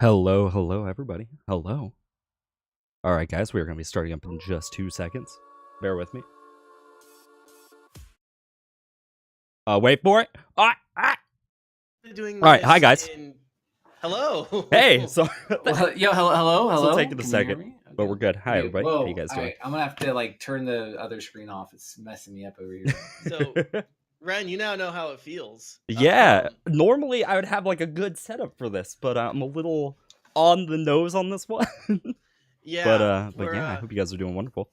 Hello, everybody. Hello. All right, guys, we are going to be starting up in just 2 seconds. Bear with me. Wait for it. Doing All right, hi, guys. Hello. Hey, so Well, yo, hello. taking a Can second, you hear me? but we're good. Hi, Okay, everybody. whoa. How you guys doing? All right, I'm gonna have to turn the other screen off. It's messing me up over here. So, Ren, you now know how it feels. Yeah, normally I would have a good setup for this, but I'm a little on the nose on this one. Yeah, but yeah, I hope you guys are doing wonderful.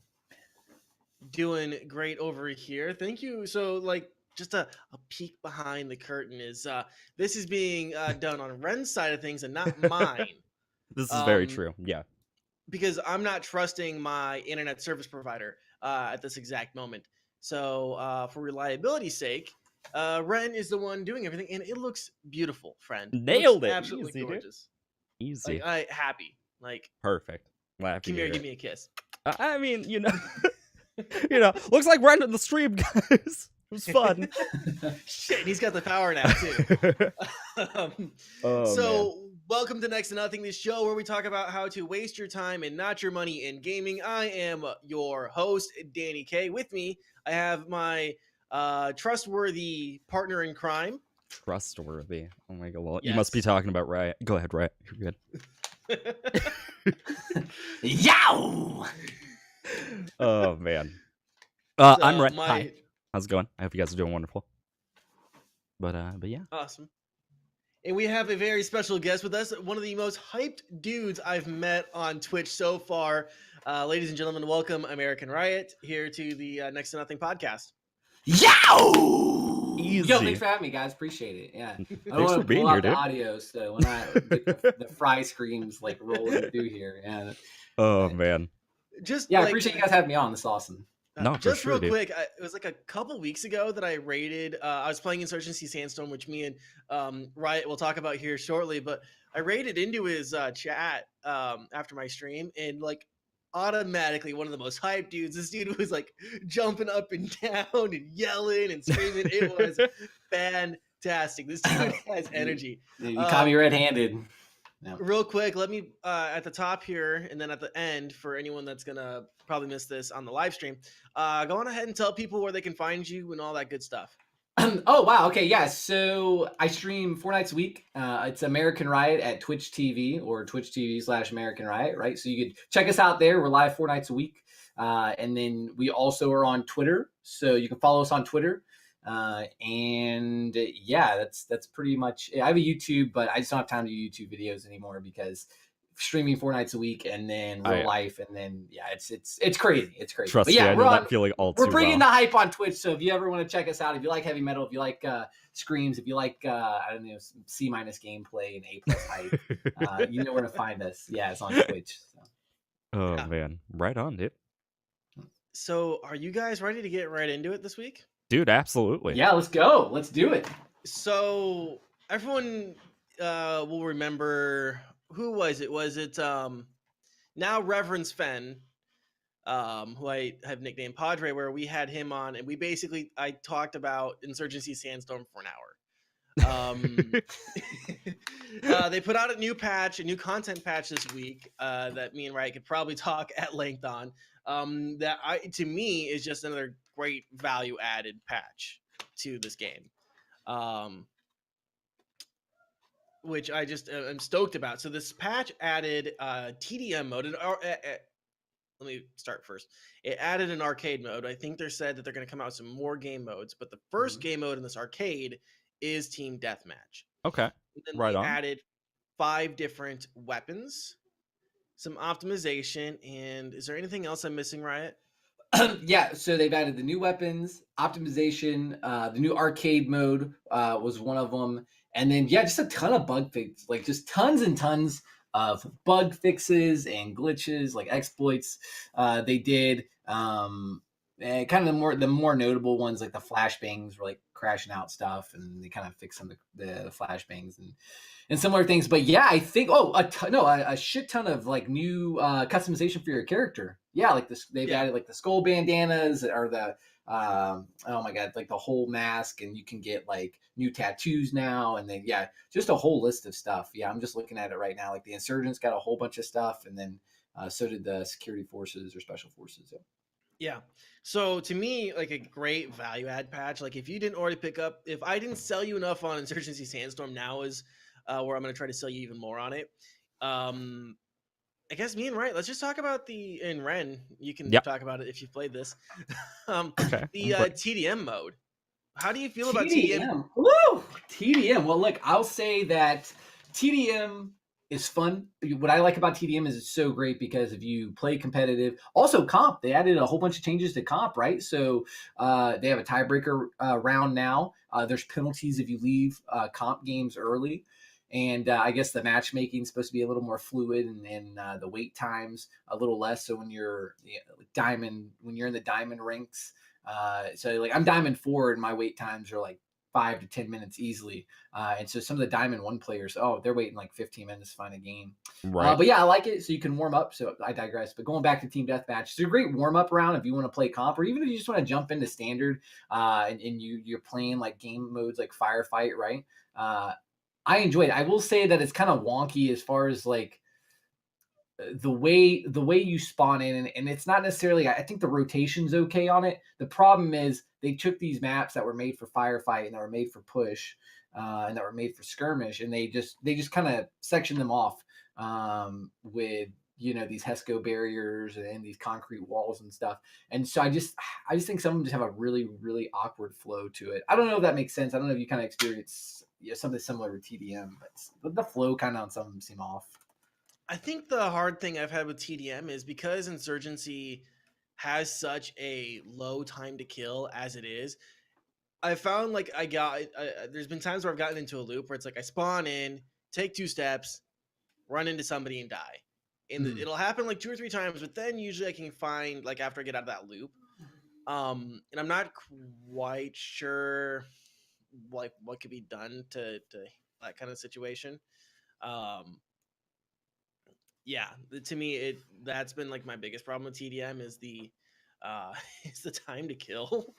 Doing great over here. Thank you. So, just a peek behind the curtain is this is being done on Ren's side of things and not mine. This is very true. Yeah. Because I'm not trusting my internet service provider at this exact moment. So, for reliability's sake, Ren is the one doing everything, and it looks beautiful, friend. Nailed it. Absolutely Easy, gorgeous. Dude. Easy. Happy. Perfect. Come here, give me a kiss. I mean, looks like we're ending the stream, guys. It was fun. Shit, he's got the power now too. Man. Welcome to Next to Nothing, the show where we talk about how to waste your time and not your money in gaming. I am your host, Danny K. With me, I have my trustworthy partner in crime. Trustworthy. Oh my god. Well, yes. You must be talking about Riot. Go ahead, Riot. You're good. Yow! Oh man. I'm Rhett. Hi. How's it going? I hope you guys are doing wonderful. But yeah. Awesome. And we have a very special guest with us, one of the most hyped dudes I've met on Twitch so far. Ladies and gentlemen, welcome AmericanRiot here to the Next to Nothing podcast. Yow! Easy. Yo, thanks for having me, guys. Appreciate it. Yeah. I Thanks for being here, dude. The audio, so when I get the fry screams rolling through here. Yeah. Oh man. I appreciate you guys having me on. This is awesome. No, just for sure, real quick, it was a couple weeks ago that I raided. I was playing Insurgency Sandstorm, which me and Riot will talk about here shortly. But I raided into his chat after my stream, and automatically one of the most hyped dudes. This dude was jumping up and down and yelling and screaming. It was fantastic. This dude has energy. You caught me red-handed. Yeah. Real quick, let me at the top here and then at the end for anyone that's gonna probably miss this on the live stream, go on ahead and tell people where they can find you and all that good stuff. Oh wow, okay, yeah. So I stream 4 nights a week. It's AmericanRiot at Twitch TV or Twitch TV/AmericanRiot, right? So you could check us out there. We're live 4 nights a week, and then we also are on Twitter, so you can follow us on Twitter. And yeah, that's pretty much it. I have a YouTube, but I just don't have time to do YouTube videos anymore because streaming 4 nights a week and then real life, and then it's crazy. It's crazy. Trust me, I know that feeling all too well. We're bringing the hype on Twitch, so if you ever want to check us out, if you like heavy metal, if you like screams, if you like I don't know, C- gameplay and A+ hype, you know where to find us. Yeah, it's on Twitch. So. Oh man, right on, dude. So, are you guys ready to get right into it this week? Dude, absolutely. Yeah, let's go. Let's do it. So everyone will remember, who was it? Was it now Reverend Sven, who I have nicknamed Padre, where we had him on, and I talked about Insurgency Sandstorm for an hour. They put out a new content patch this week that me and Riot could probably talk at length on. To me is just another great value added patch to this game, which I just am stoked about. So this patch added TDM mode. Let me start first. It added an arcade mode. I think they said that they're going to come out with some more game modes, but the first game mode in this arcade is Team Deathmatch. Okay, right on. Added 5 different weapons, some optimization, and is there anything else I'm missing, Riot? Yeah, so they've added the new weapons, optimization, the new arcade mode was one of them, and then just a ton of bug fixes, just tons and tons of bug fixes and glitches, exploits. They did kind of the more notable ones, like the flashbangs were like crashing out stuff, and they kind of fixed some of the flashbangs and similar things. But yeah, I think a shit ton of like new customization for your character. Yeah, like this, they've added like the skull bandanas or the oh my god, like the whole mask, and you can get like new tattoos now, and then just a whole list of stuff. Yeah, I'm just looking at it right now. Like the insurgents got a whole bunch of stuff, and then so did the security forces or special forces. Yeah. So to me, like a great value add patch, like if you didn't already pick up, if I didn't sell you enough on Insurgency Sandstorm, now is where I'm going to try to sell you even more on it. I guess me and Wright, let's just talk about and Ren, you can talk about it if you've played this. Okay. The TDM mode. How do you feel about TDM? Woo! TDM. Well, look, I'll say that TDM is fun. What I like about TDM is it's so great because if you play competitive, also comp, they added a whole bunch of changes to comp, right? So they have a tiebreaker round now. There's penalties if you leave comp games early. And I guess the matchmaking is supposed to be a little more fluid, and the wait times a little less. So when you're when you're in the diamond ranks, so like I'm diamond 4 and my wait times are like 5 to 10 minutes easily. And so some of the diamond 1 players, they're waiting like 15 minutes to find a game. Right. But yeah, I like it. So you can warm up. So I digress. But going back to team deathmatch, it's a great warm up round if you want to play comp, or even if you just want to jump into standard and you're playing like game modes like firefight, right? I enjoy it. I will say that it's kind of wonky as far as like the way you spawn in, and it's not necessarily, I think the rotation's okay on it. The problem is they took these maps that were made for firefight and that were made for push and that were made for skirmish, and they just kind of section them off with these HESCO barriers and these concrete walls and stuff. And so I just think some of them just have a really, really awkward flow to it. I don't know if that makes sense. I don't know if you kind of experience something similar with TDM, but the flow kind of on some of them seem off. I think the hard thing I've had with TDM is because Insurgency has such a low time to kill as it is. I found like there's been times where I've gotten into a loop where it's like I spawn in, take 2 steps, run into somebody and die. And it'll happen like 2 or 3 times, but then usually I can find like after I get out of that loop. And I'm not quite sure like what could be done to that kind of situation. Yeah, to me that's been like my biggest problem with TDM is the time to kill.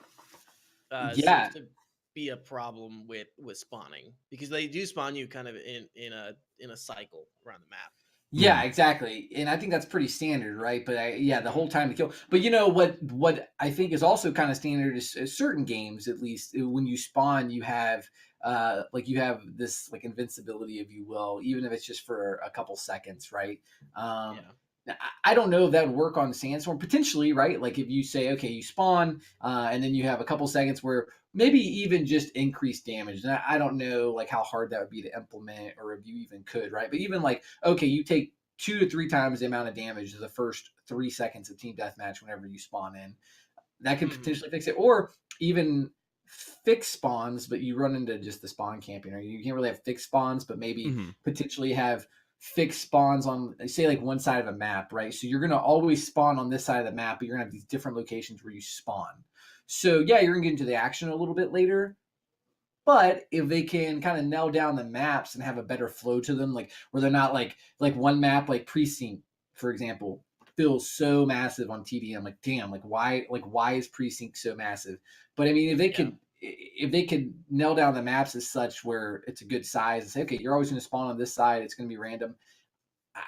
Seems to be a problem with spawning, because they do spawn you kind of in a cycle around the map. Yeah, exactly. And I think that's pretty standard, right? But the whole time to kill. But what I think is also kind of standard is certain games, at least when you spawn, you have you have this like invincibility, if you will, even if it's just for a couple seconds, right? I don't know if that would work on Sandstorm, potentially, right? Like if you say, okay, you spawn and then you have a couple seconds where maybe even just increased damage. And I don't know like how hard that would be to implement, or if you even could, right? But even like, okay, you take 2 to 3 times the amount of damage of the first 3 seconds of team deathmatch whenever you spawn in. That could potentially fix it. Or even fixed spawns, but you run into just the spawn camping, or you can't really have fixed spawns, but maybe potentially have fixed spawns on, say, like one side of a map, right? So you're going to always spawn on this side of the map, but you're going to have these different locations where you spawn. So yeah, you're going to get into the action a little bit later. But if they can kind of nail down the maps and have a better flow to them, like where they're not like one map, like Precinct, for example, feels so massive on TDM. Like, damn, like why is Precinct so massive? But I mean, if they could nail down the maps as such where it's a good size and say, okay, you're always going to spawn on this side, it's going to be random,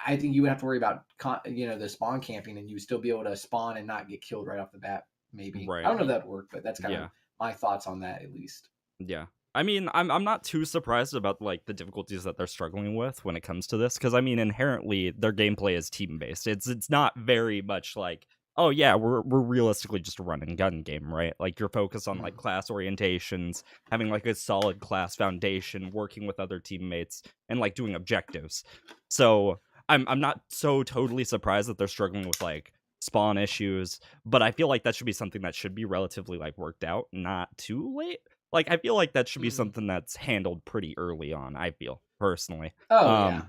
I think you would have to worry about the spawn camping, and you would still be able to spawn and not get killed right off the bat. Maybe. Right. I don't know if that would work, but that's kind of my thoughts on that, at least. Yeah. I mean, I'm not too surprised about like the difficulties that they're struggling with when it comes to this, because I mean, inherently their gameplay is team based. It's not very much like, oh yeah, we're realistically just a run and gun game, right? Like you're focused on like class orientations, having like a solid class foundation, working with other teammates, and like doing objectives. So I'm not so totally surprised that they're struggling with like spawn issues, but I feel like that should be something that should be relatively like worked out, not too late. Like I feel like that should be something that's handled pretty early on, I feel personally. Yeah.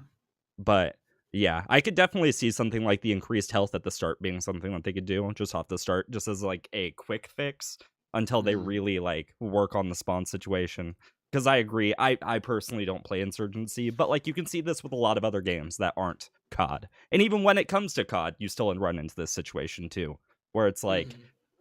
But Yeah, I could definitely see something like the increased health at the start being something that they could do just off the start, just as like a quick fix until they really like work on the spawn situation. Because I agree, I personally don't play Insurgency, but like you can see this with a lot of other games that aren't COD. And even when it comes to COD, you still run into this situation too, where it's like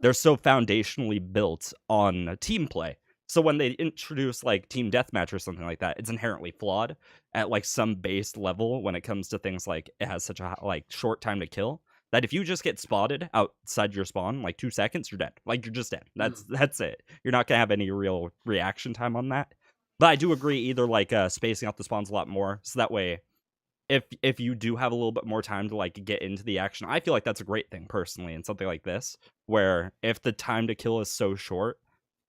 they're so foundationally built on team play. So when they introduce like team deathmatch or something like that, it's inherently flawed at like some base level when it comes to things like it has such a like short time to kill that if you just get spotted outside your spawn like 2 seconds, you're dead. Like you're just dead. That's it. You're not gonna have any real reaction time on that. But I do agree, either like spacing out the spawns a lot more, so that way if you do have a little bit more time to like get into the action, I feel like that's a great thing personally in something like this, where if the time to kill is so short,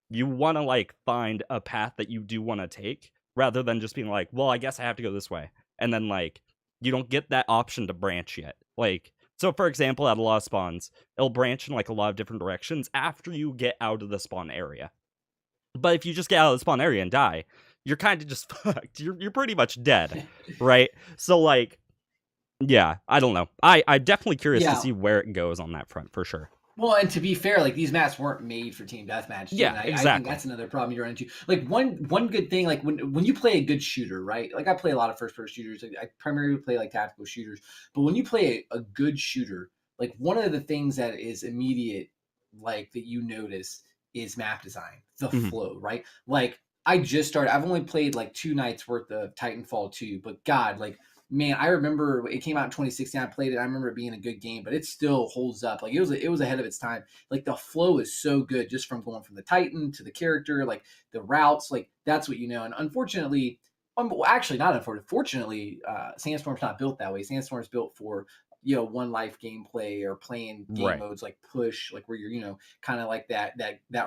you want to like find a path that you do want to take rather than just being like, well, I guess I have to go this way, and then like you don't get that option to branch yet. Like, so for example, at a lot of spawns, it'll branch in like a lot of different directions after you get out of the spawn area. But if you just get out of the spawn area and die, you're kind of just fucked. You're pretty much dead, right? So like, yeah, I don't know. I'm definitely curious to see where it goes on that front for sure. Well, and to be fair, like these maps weren't made for team deathmatch. Yeah, exactly. I think that's another problem you run into. Like one good thing, like when you play a good shooter, right? Like I play a lot of first person shooters. Like I primarily play like tactical shooters. But when you play a good shooter, like one of the things that is immediate, like that you notice is map design, the flow, right? Like I just started. I've only played like 2 nights worth of Titanfall 2, but God, like. Man, I remember it came out in 2016. I played it. I remember it being a good game, but it still holds up. Like it was ahead of its time. Like the flow is so good, just from going from the Titan to the character, like the routes, like that's what you know. And unfortunately, well, actually not unfortunately, fortunately, Sandstorm's not built that way. Sandstorm's built for one life gameplay or playing game modes like push, like where you're kind of like that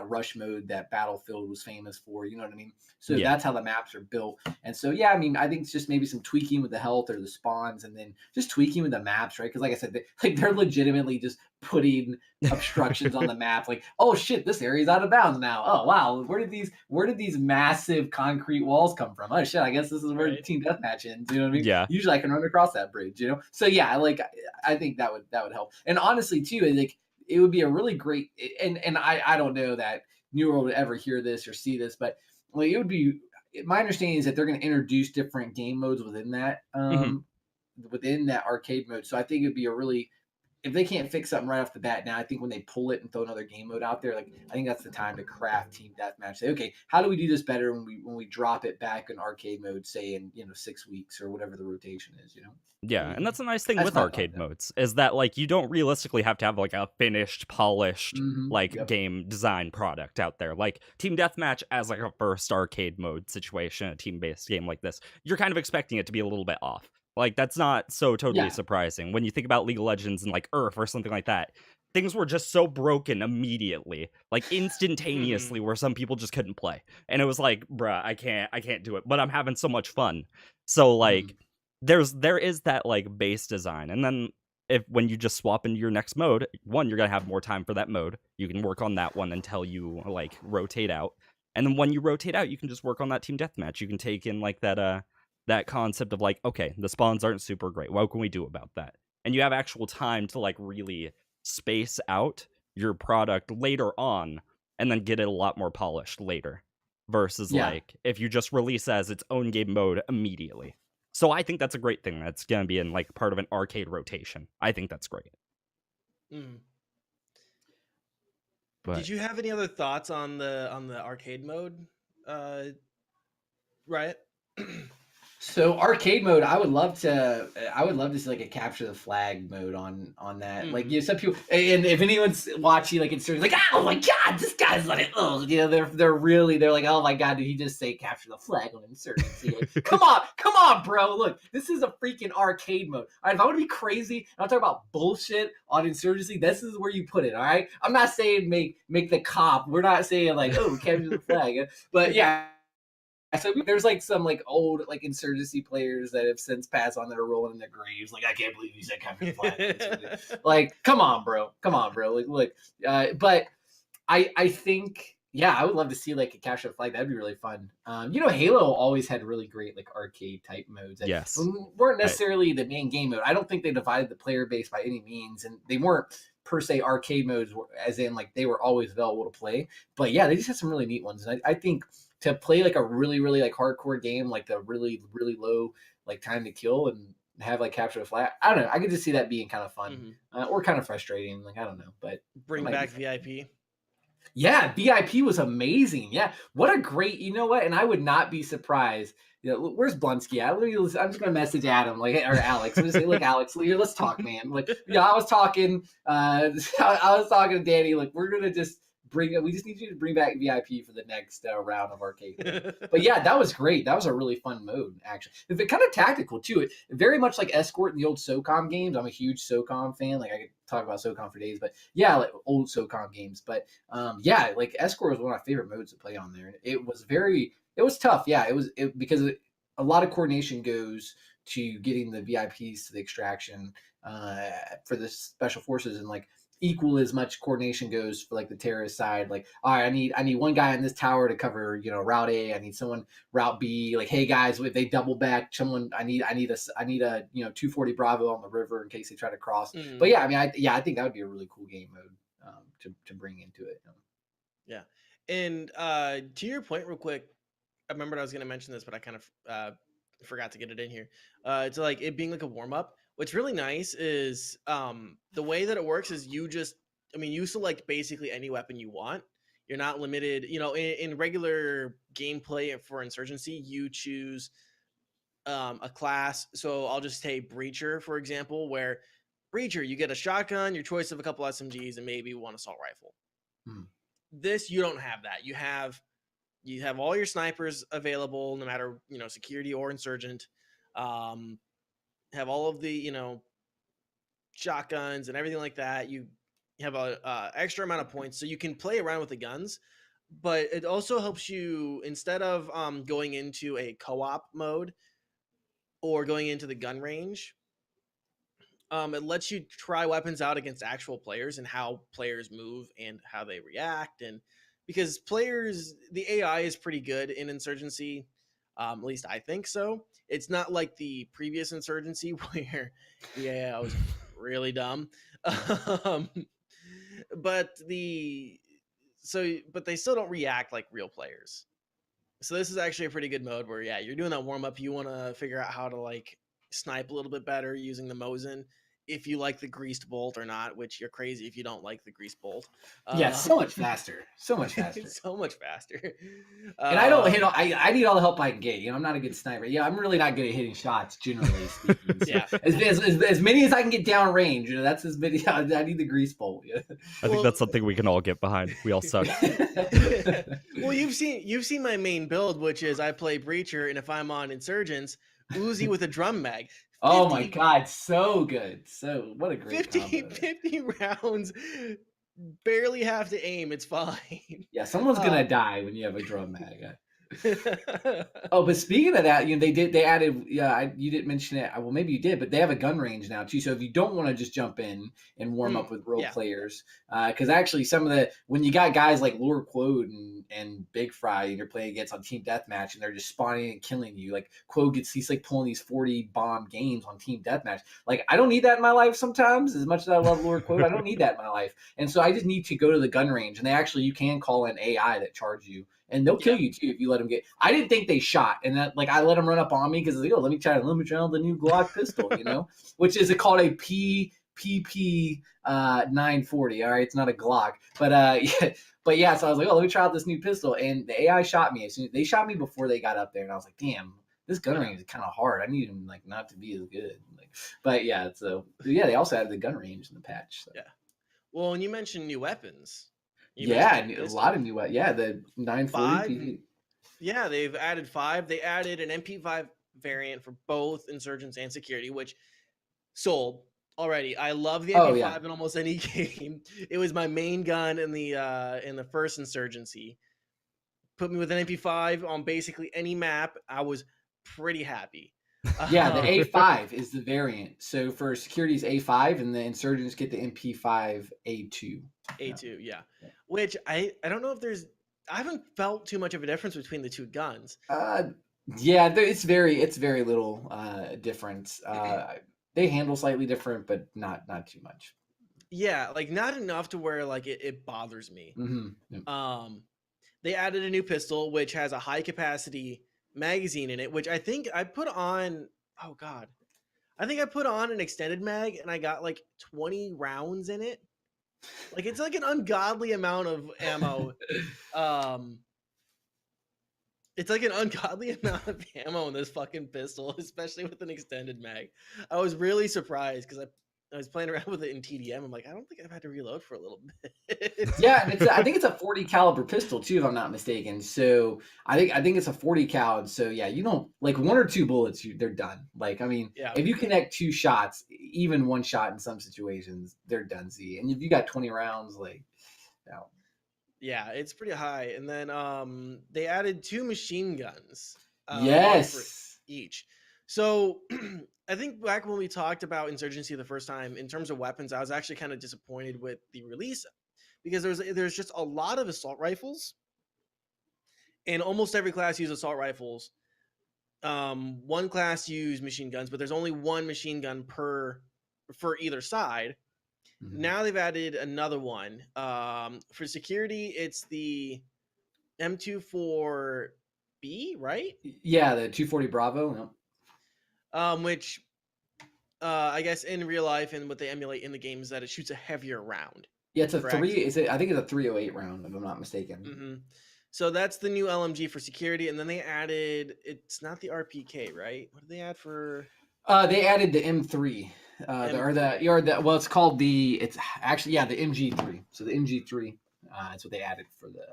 rush mode that Battlefield was famous for. You know what I mean? So that's how the maps are built. And so yeah, I mean, I think it's just maybe some tweaking with the health or the spawns, and then just tweaking with the maps, right? Because like I said, they're legitimately just putting obstructions on the map. Like, oh shit, this area's out of bounds now. Oh wow, where did these massive concrete walls come from? Oh shit, I guess this is where the team deathmatch ends. You know what I mean? Yeah. Usually I can run across that bridge. So yeah, like I think that would help. And honestly too, like it would be a really great. And I don't know that New World would ever hear this or see this, but like it would be. My understanding is that they're going to introduce different game modes within that within that arcade mode. So I think it'd be a really, if they can't fix something right off the bat now, I think when they pull it and throw another game mode out there, like I think that's the time to craft team deathmatch. Say, okay, how do we do this better when we drop it back in arcade mode, say in 6 weeks or whatever the rotation is, Yeah, and that's a nice thing with arcade modes, is that like you don't realistically have to have like a finished, polished game design product out there. Like team deathmatch as like a first arcade mode situation, a team-based game like this, you're kind of expecting it to be a little bit off. Like that's not so totally surprising when you think about League of Legends and like Earth or something like that. Things were just so broken immediately, like instantaneously, where some people just couldn't play, and it was like, bruh, I can't do it, but I'm having so much fun. So like. There is that like base design, and then when you just swap into your next mode, one, you're gonna have more time for that mode. You can work on that one until you like rotate out, and then when you rotate out, you can just work on that team deathmatch. You can take in like that concept of like, okay, the spawns aren't super great. What can we do about that? And you have actual time to like really space out your product later on, and then get it a lot more polished later, versus like if you just release as its own game mode immediately. So I think that's a great thing. That's going to be in like part of an arcade rotation. I think that's great. But did you have any other thoughts on the arcade mode? Riot? So arcade mode, I would love to see like a capture the flag mode on that. Like some people, and if anyone's watching like it's like, oh my god, this guy's like, they're like, oh my god, did he just say capture the flag on Insurgency? Like, come on, bro, look, this is a freaking arcade mode. All right, if I want to be crazy and I'm talking about bullshit on Insurgency, this is where you put it. All right, I'm not saying make the cop. We're not saying like, oh, capture the flag, but yeah. So there's like some like old like Insurgency players that have since passed on that are rolling in their graves. Like, I can't believe you said capture the flag. Like, come on, bro. Like, look. But I think Yeah, I would love to see like a capture the flag. That'd be really fun. Halo always had really great like arcade type modes that Yes. weren't necessarily the main game mode. I don't think they divided the player base by any means, and they weren't per se arcade modes, as in like they were always available to play. But yeah, they just had some really neat ones, and I think to play like a really really like hardcore game, like the really really low like time to kill and have like capture the flag. I don't know. I could just see that being kind of fun or kind of frustrating. Like I don't know, but Bring back VIP. Yeah, VIP was amazing. Yeah, what a great. You know what? And I would not be surprised. Where's Blunsky at? I'm just gonna message Adam like or Alex. I'm just say, look, Alex, let's talk, man. Like, I was talking. I was talking to Danny. Like, we're gonna just we just need you to bring back VIP for the next round of arcade. But yeah, that was great. That was a really fun mode, actually. It's kind of tactical too. It very much like Escort in the old SOCOM games. I'm a huge SOCOM fan. Like I could talk about SOCOM for days, but yeah, like old SOCOM games. But yeah, like Escort was one of my favorite modes to play on there. It was tough. Yeah, because a lot of coordination goes to getting the VIPs to the extraction for the special forces, and like equal as much coordination goes for like the terrorist side. Like, all right, I need one guy in this tower to cover, route A. I need someone route B. Like, hey guys, if they double back, someone I need a 240 Bravo on the river in case they try to cross. But yeah, I mean, I think that would be a really cool game mode to bring into it. Yeah, and to your point, real quick, I remembered I was going to mention this, but I kind of forgot to get it in here. It's like it being like a warm up. What's really nice is the way that it works is you select basically any weapon you want. You're not limited. In regular gameplay for Insurgency, you choose a class. So I'll just take Breacher, for example, where Breacher, you get a shotgun, your choice of a couple SMGs, and maybe one assault rifle. This, you don't have that. You have all your snipers available, no matter security or insurgent. Have all of the shotguns and everything like that. You have a extra amount of points, so you can play around with the guns. But it also helps you, instead of going into a co-op mode or going into the gun range, it lets you try weapons out against actual players and how players move and how they react. And because the AI is pretty good in Insurgency, at least I think so. It's not like the previous Insurgency where the AI was really dumb. But they still don't react like real players. So this is actually a pretty good mode where, yeah, you're doing that warm up. You want to figure out how to like snipe a little bit better using the Mosin, if you like the greased bolt or not, which you're crazy if you don't like the greased bolt. Yeah, so much faster. So much faster. So much faster. And I don't hit all, I need all the help I can get. I'm not a good sniper. Yeah, I'm really not good at hitting shots, generally speaking. So yeah. As many as I can get down range. That's as many. I need the grease bolt. Yeah. I think that's something we can all get behind. We all suck. Well, you've seen my main build, which is I play Breacher, and if I'm on Insurgents, Uzi with a drum mag. 50, oh my god, so good. So what a great 50 rounds, barely have to aim, it's fine. Yeah, someone's gonna die when you have a drum mag. Oh, but speaking of that, they added. Yeah, you didn't mention it. Well, maybe you did, but they have a gun range now too. So if you don't want to just jump in and warm up with real players, because actually when you got guys like Lure Quode and Big Fry, and you're playing against on Team Deathmatch, and they're just spawning and killing you. Like Quode he's like pulling these 40 bomb games on Team Deathmatch. Like I don't need that in my life sometimes. As much as I love Lure Quode, I don't need that in my life. And so I just need to go to the gun range, and you can call an AI that charge you. And they'll kill you too if you let them get. I didn't think they shot, and that I let them run up on me because let me try to limit around the new Glock pistol, which is called a PP 940. All right, it's not a Glock, but yeah. So I was like, let me try out this new pistol, and the AI shot me. They shot me before they got up there, and I was like, damn, this gun range is kind of hard. I need them not to be as good. But yeah, they also added the gun range in the patch. So. Yeah. Well, and you mentioned new weapons. A lot of new. Yeah, the 940. Yeah, they've added 5. They added an MP5 variant for both Insurgents and Security, which sold already. I love the MP5 in almost any game. It was my main gun in the first Insurgency. Put me with an MP5 on basically any map. I was pretty happy. Yeah, the A5 is the variant. So for Security's A5, and the Insurgents get the MP5 A2. A2, yeah. Which I don't know if there's I haven't felt too much of a difference between the two guns. Yeah, it's very little difference. They handle slightly different, but not too much. Yeah, like not enough to where like it bothers me. Mm-hmm. They added a new pistol which has a high capacity magazine in it, which I think I put on. Oh God, I think I put on an extended mag and I got like 20 rounds in it. Like it's like an ungodly amount of ammo. It's like an ungodly amount of ammo in this fucking pistol, especially with an extended mag. I was really surprised because I was playing around with it in TDM. I'm like, I don't think I've had to reload for a little bit. Yeah, and I think it's a 40 caliber pistol too, if I'm not mistaken. So I think it's a 40 cal. So yeah, you don't like 1 or 2 bullets, they're done. Like I mean, Yeah. if you connect 2 shots, even 1 shot in some situations, they're done. See, and if you got 20 rounds, like, no. Yeah, it's pretty high. And then they added 2 machine guns. One for Yes. each. So I think back when we talked about Insurgency the first time, in terms of weapons, I was actually kind of disappointed with the release because there's just a lot of assault rifles, and almost every class uses assault rifles. One class use machine guns, but there's only 1 machine gun for either side. Mhm. Now they've added another one. For security, it's the M24B, right? Yeah, the 240 Bravo. No. Which I guess in real life and what they emulate in the game is that it shoots a heavier round. Yeah, it's a Correct? I think it's a 308 round, if I'm not mistaken. Mm-hmm. So that's the new LMG for security, and then they added. It's not the RPK, right? What did they add for? They added the M3. Well, it's called it's actually, yeah, the MG3. So the MG3, that's what they added for the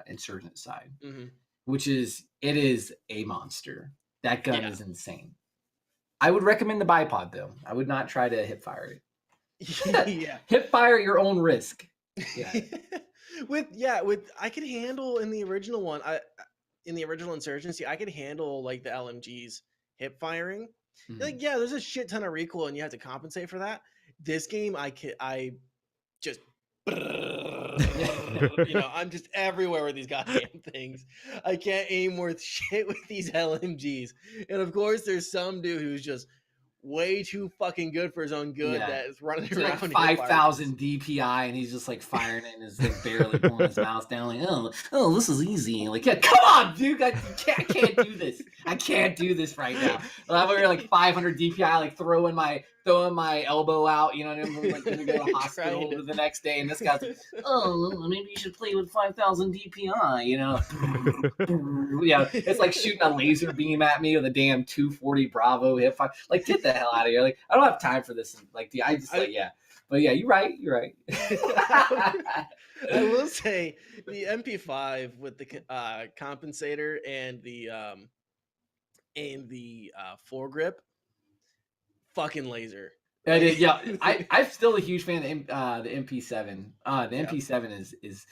insurgent side, which is a monster. That gun is insane. I would recommend the bipod though. I would not try to hip fire it. Yeah, hip fire at your own risk. Yeah. with I could handle in the original one. In the original Insurgency, I could handle like the LMG's hip firing. Mhm. Like, yeah, there's a shit ton of recoil, and you have to compensate for that. This game, I just, I'm just everywhere with these goddamn things. I can't aim worth shit with these LMGs, and of course, there's some dude who's just way too fucking good for his own good that is running it's around like 5,000 DPI, and he's just like firing it and is like barely pulling his mouse down, like, oh, this is easy. Like, yeah, come on, dude, I can't do this. I can't do this right now. I'm over here like 500 DPI, like throwing my elbow out, you know, and I'm like gonna go to the hospital the next day, and this guy's like, oh, maybe you should play with 5,000 DPI, you know. Yeah, it's like shooting a laser beam at me with a damn 240 Bravo hip fire. Like, get the hell out of here! Like, I don't have time for this. Like, but yeah, you're right. I will say the MP5 with the compensator and the foregrip, fucking laser. Yeah, I'm still a huge fan of the MP7. The MP7 is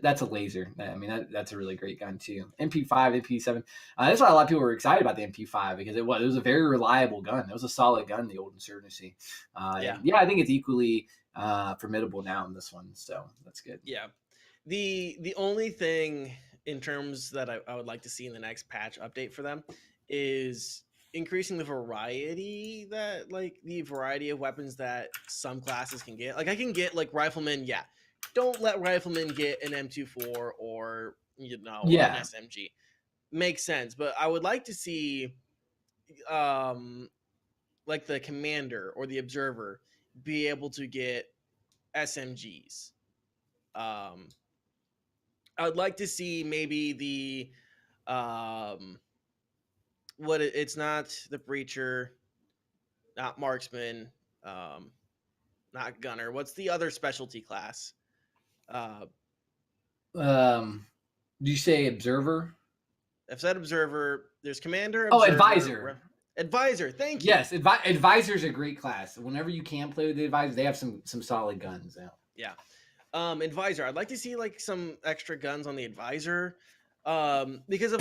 that's a laser. I mean, that's a really great gun too. MP5, MP7. That's why a lot of people were excited about the MP5 because it was a very reliable gun. It was a solid gun, the old Insurgency. I think it's equally formidable now in this one. So that's good. Yeah. The only thing in terms that I would like to see in the next patch update for them is increasing the variety of weapons that some classes can get. Like I can get like riflemen. Yeah, don't let riflemen get an M24 or an SMG. Makes sense, but I would like to see like the commander or the observer be able to get SMGs. I would like to see maybe the it's not the breacher, not marksman, not gunner. What's the other specialty class? Do you say observer? I've said observer. There's commander. Observer, advisor. Advisor. Thank you. Yes, advisor's a great class. Whenever you can play with the advisor, they have some solid guns out. Yeah. Advisor. I'd like to see like some extra guns on the advisor. Because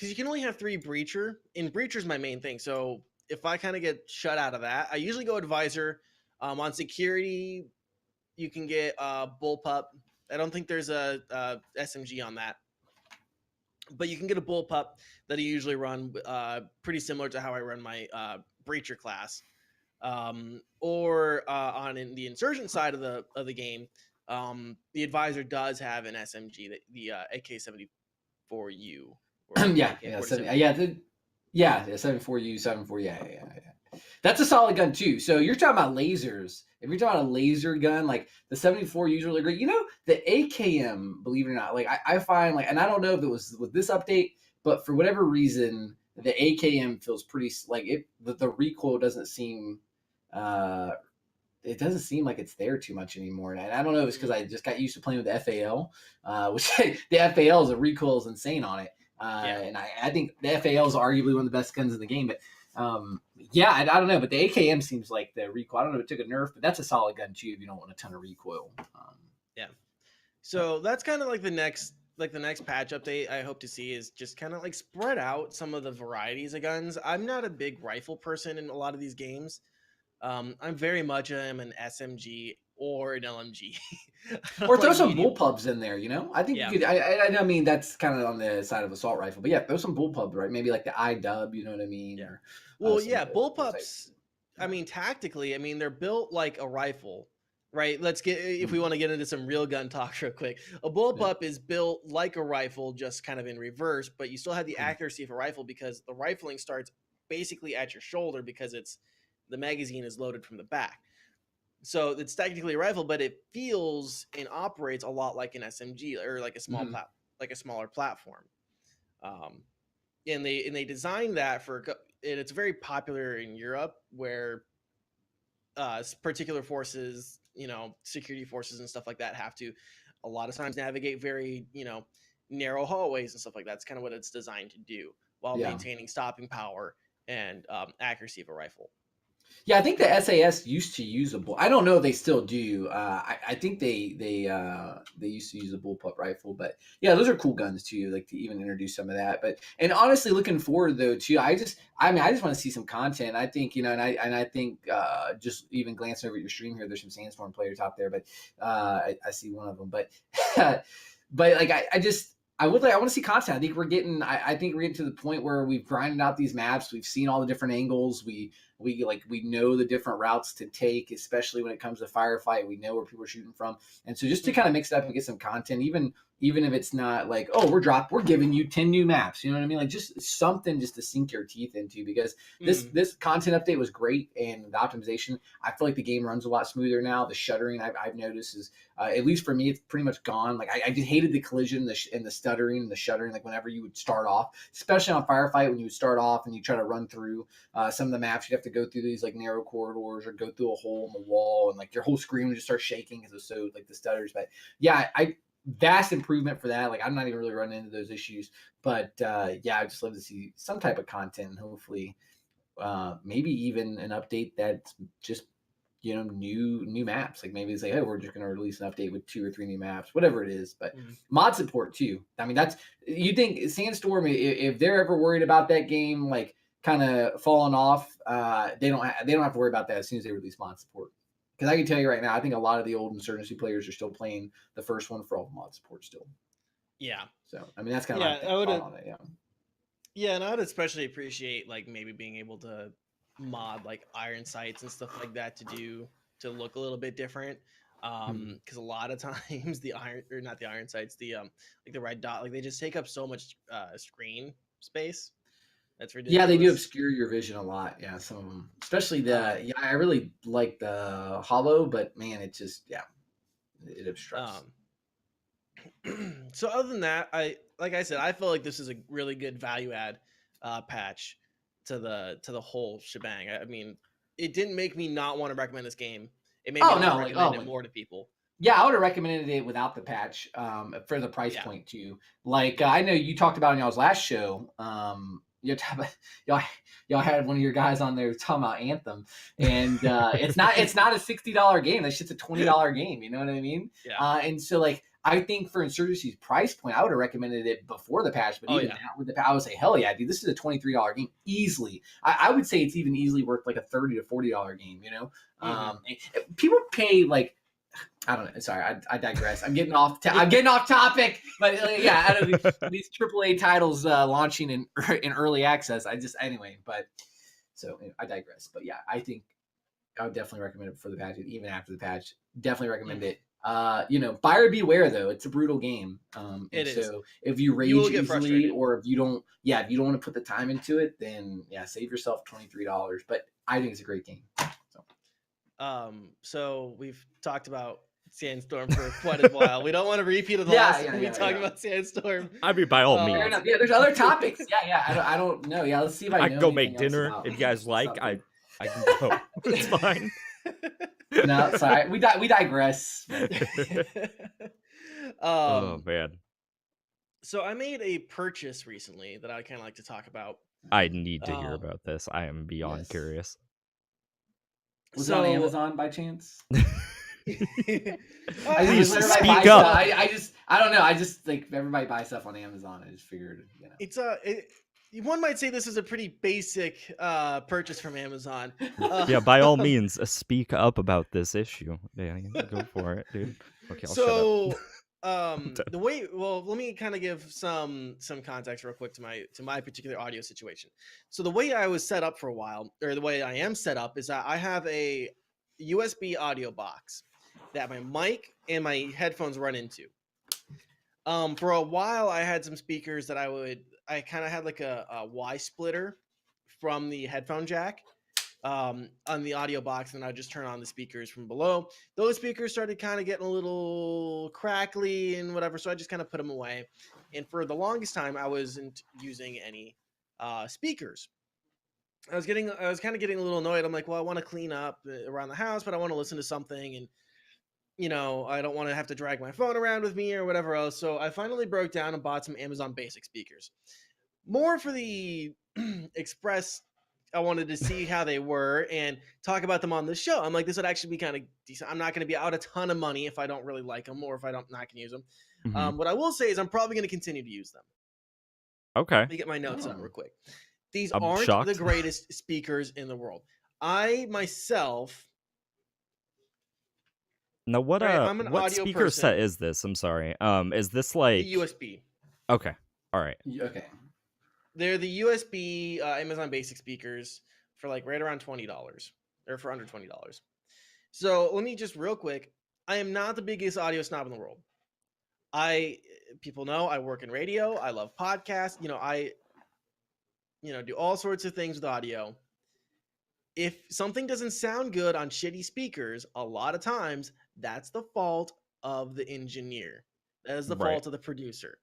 you can only have 3 breacher, and breacher's my main thing. So if I kind of get shut out of that, I usually go advisor. On security, you can get bullpup. I don't think there's a SMG on that. but you can get a bullpup that I usually run, pretty similar to how I run my breacher class. Or on in the insurgent side of the game, the advisor does have an SMG, the AK-74U or Yeah, AK-47. yeah, 74U, 74, yeah. That's a solid gun too. So you're talking about lasers. If you're talking about a laser gun, like the 74 is really great. You know, the AKM, believe it or not, like I find like, and I don't know if it was with this update, but for whatever reason, the AKM feels pretty like it. The recoil doesn't seem, it doesn't seem like it's there too much anymore. And I don't know if it's because I just got used to playing with the FAL, which the FAL is a recoil is insane on it. And I think the FAL is arguably one of the best guns in the game, but. Yeah, I don't know, but the AKM seems like the recoil. I don't know if it took a nerf, but that's a solid gun too if you don't want a ton of recoil. Yeah. So that's kind of like the next patch update I hope to see is just kind of like spread out some of the varieties of guns. I'm not a big rifle person in a lot of these games. I'm very much an SMG or an LMG. Or throw like some bullpups in there, you know? I think you could. I mean, that's kind of on the side of assault rifle, but yeah, throw some bullpups, right? Maybe like the IW, you know what I mean? Yeah. Or, well, yeah, bullpups. I mean, tactically, I mean, they're built like a rifle, right? Let's get if we want to get into some real gun talk real quick. A bullpup is built like a rifle, just kind of in reverse, but you still have the accuracy of a rifle because the rifling starts basically at your shoulder because the magazine is loaded from the back. So it's technically a rifle, but it feels and operates a lot like an SMG or like a smaller platform. And they designed that and it's very popular in Europe where particular forces, security forces and stuff like that have to a lot of times navigate very, narrow hallways and stuff like that. That's kind of what it's designed to do while maintaining stopping power and accuracy of a rifle. Yeah, I think the SAS used to use a bull. I don't know if they still do. I think they used to use a bullpup rifle, but yeah, those are cool guns too. Like to even introduce some of that. But and honestly, looking forward though too, I just want to see some content. I think and I think just even glancing over your stream here, there's some Sandstorm players out there, but I see one of them. But but like I want to see content. I think we're getting to the point where we've grinded out these maps. We've seen all the different angles. We know the different routes to take, especially when it comes to firefight. We know where people are shooting from. And so just to kind of mix it up and get some content, even if it's not like, oh, we're giving you 10 new maps. You know what I mean? Like just something just to sink your teeth into, because this content update was great. And the optimization, I feel like the game runs a lot smoother now. The shuddering I've noticed is, at least for me, it's pretty much gone. Like I just hated the collision and the stuttering and the shuddering. Like whenever you would start off, especially on firefight, when you would start off and you try to run through some of the maps, you'd have to go through these like narrow corridors or go through a hole in the wall, and like your whole screen would just start shaking because it's so like the stutters. But yeah, vast improvement for that. Like I'm not even really running into those issues, but yeah, I just love to see some type of content, and hopefully maybe even an update that's just new maps. Like maybe it's like, hey, we're just going to release an update with 2 or 3 new maps, whatever it is. But mod support too. I mean, you think Sandstorm, if they're ever worried about that game like kind of falling off, they don't have to worry about that as soon as they release mod support. Because I can tell you right now, I think a lot of the old Insurgency players are still playing the first one for all the mod support still. Yeah. So I mean, that's kind of on it. Yeah. Yeah, and I would especially appreciate like maybe being able to mod like iron sights and stuff like that to look a little bit different. Because a lot of times the iron sights, the like the red dot, like they just take up so much screen space. That's ridiculous. Yeah, they do obscure your vision a lot. Yeah, some of them, especially I really like the hollow, but man, it just it obstructs. So other than that, I feel like this is a really good value add patch to the whole shebang. I mean, it didn't make me not want to recommend this game. It made me recommend it more to people. Yeah, I would have recommended it without the patch for the price point too. Like I know you talked about in y'all's last show. Y'all had one of your guys on there talking about Anthem, and it's not a $60 game. That shit's a $20 game. You know what I mean? Yeah. And so like I think for Insurgency's price point, I would have recommended it before the patch. But even now with the patch, I would say, hell yeah, dude, this is a $23 game easily. I would say it's even easily worth like a $30 to $40 game. You know, people pay like I don't know. Sorry, I digress. I'm getting off. I'm getting off topic. But yeah, out of these AAA titles launching in early access, anyway. But so I digress. But yeah, I think I would definitely recommend it for the patch, even after the patch. Definitely recommend it. Buyer beware though. It's a brutal game. It is. So if you rage will get easily, frustrated. or if you don't want to put the time into it, then save yourself $23. But I think it's a great game. So we've talked about Sandstorm for quite a while. We don't want to repeat the last time we talked about Sandstorm. I mean, by all means. Fair enough. Yeah, there's other topics. I don't know. Yeah, let's see if I can know go make anything dinner else if you guys like. something. I can go. It's fine. No, sorry. We digress. Oh man. So I made a purchase recently that I kind of like to talk about. I need to hear about this. I am beyond curious. Was it on Amazon by chance? Please speak up. I don't know. I just like everybody buys stuff on Amazon. I just figured, It's one might say this is a pretty basic purchase from Amazon. Yeah, by all means, speak up about this issue. Yeah, go for it, dude. Okay, I'll shut up. The way, let me kind of give some context real quick to my particular audio situation. So the way I was set up for a while, or the way I am set up, is that I have a USB audio box that my mic and my headphones run into. For a while, I had some speakers that I kind of had like a Y splitter from the headphone jack on the audio box, and I just turn on the speakers from below. Those speakers started kind of getting a little crackly and whatever, so I just kind of put them away. And for the longest time, I wasn't using any speakers. I was kind of getting a little annoyed. I'm like, well, I want to clean up around the house, but I want to listen to something, and I don't want to have to drag my phone around with me or whatever else. So I finally broke down and bought some Amazon Basic speakers. More for the express. I wanted to see how they were and talk about them on the show. I'm like, this would actually be kind of decent. I'm not going to be out a ton of money if I don't really like them, or if I'm not going to use them. Mm-hmm. What I will say is I'm probably going to continue to use them. Okay. Let me get my notes up real quick. These aren't shocked. the greatest speakers in the world. I myself... Now, what what speaker person. set is this? I'm sorry. Is this like USB? Okay. All right. Okay. They're the USB Amazon Basic speakers for like right around $20, or for under $20. So let me just real quick. I am not the biggest audio snob in the world. People know I work in radio. I love podcasts. I do all sorts of things with audio. If something doesn't sound good on shitty speakers, a lot of times that's the fault of the engineer. That is the fault of the producer.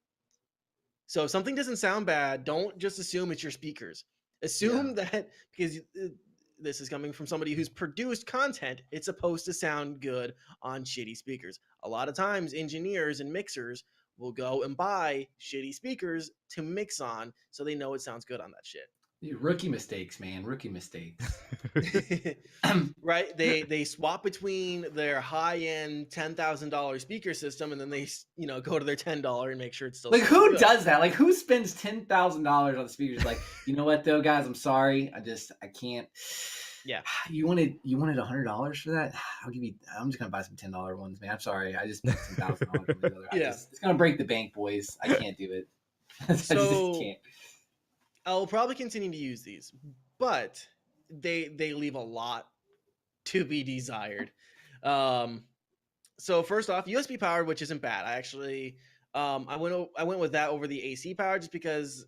So if something doesn't sound bad, don't just assume it's your speakers. Assume that because this is coming from somebody who's produced content, it's supposed to sound good on shitty speakers. A lot of times engineers and mixers will go and buy shitty speakers to mix on so they know it sounds good on that shit. Rookie mistakes, man. Rookie mistakes. Right? They swap between their high-end $10,000 speaker system, and then they go to their $10 and make sure it's still like who good. does that? Like who spends $10,000 on the speakers? Like, you know what though, guys? I'm sorry. I can't. Yeah. You wanted $100 for that? I'm just gonna buy some $10 ones, man. I'm sorry. I just spent $10,000. Yeah. It's gonna break the bank, boys. I can't do it. I just can't. I'll probably continue to use these, but they leave a lot to be desired. So first off, USB powered, which isn't bad. I actually I went with that over the AC powered just because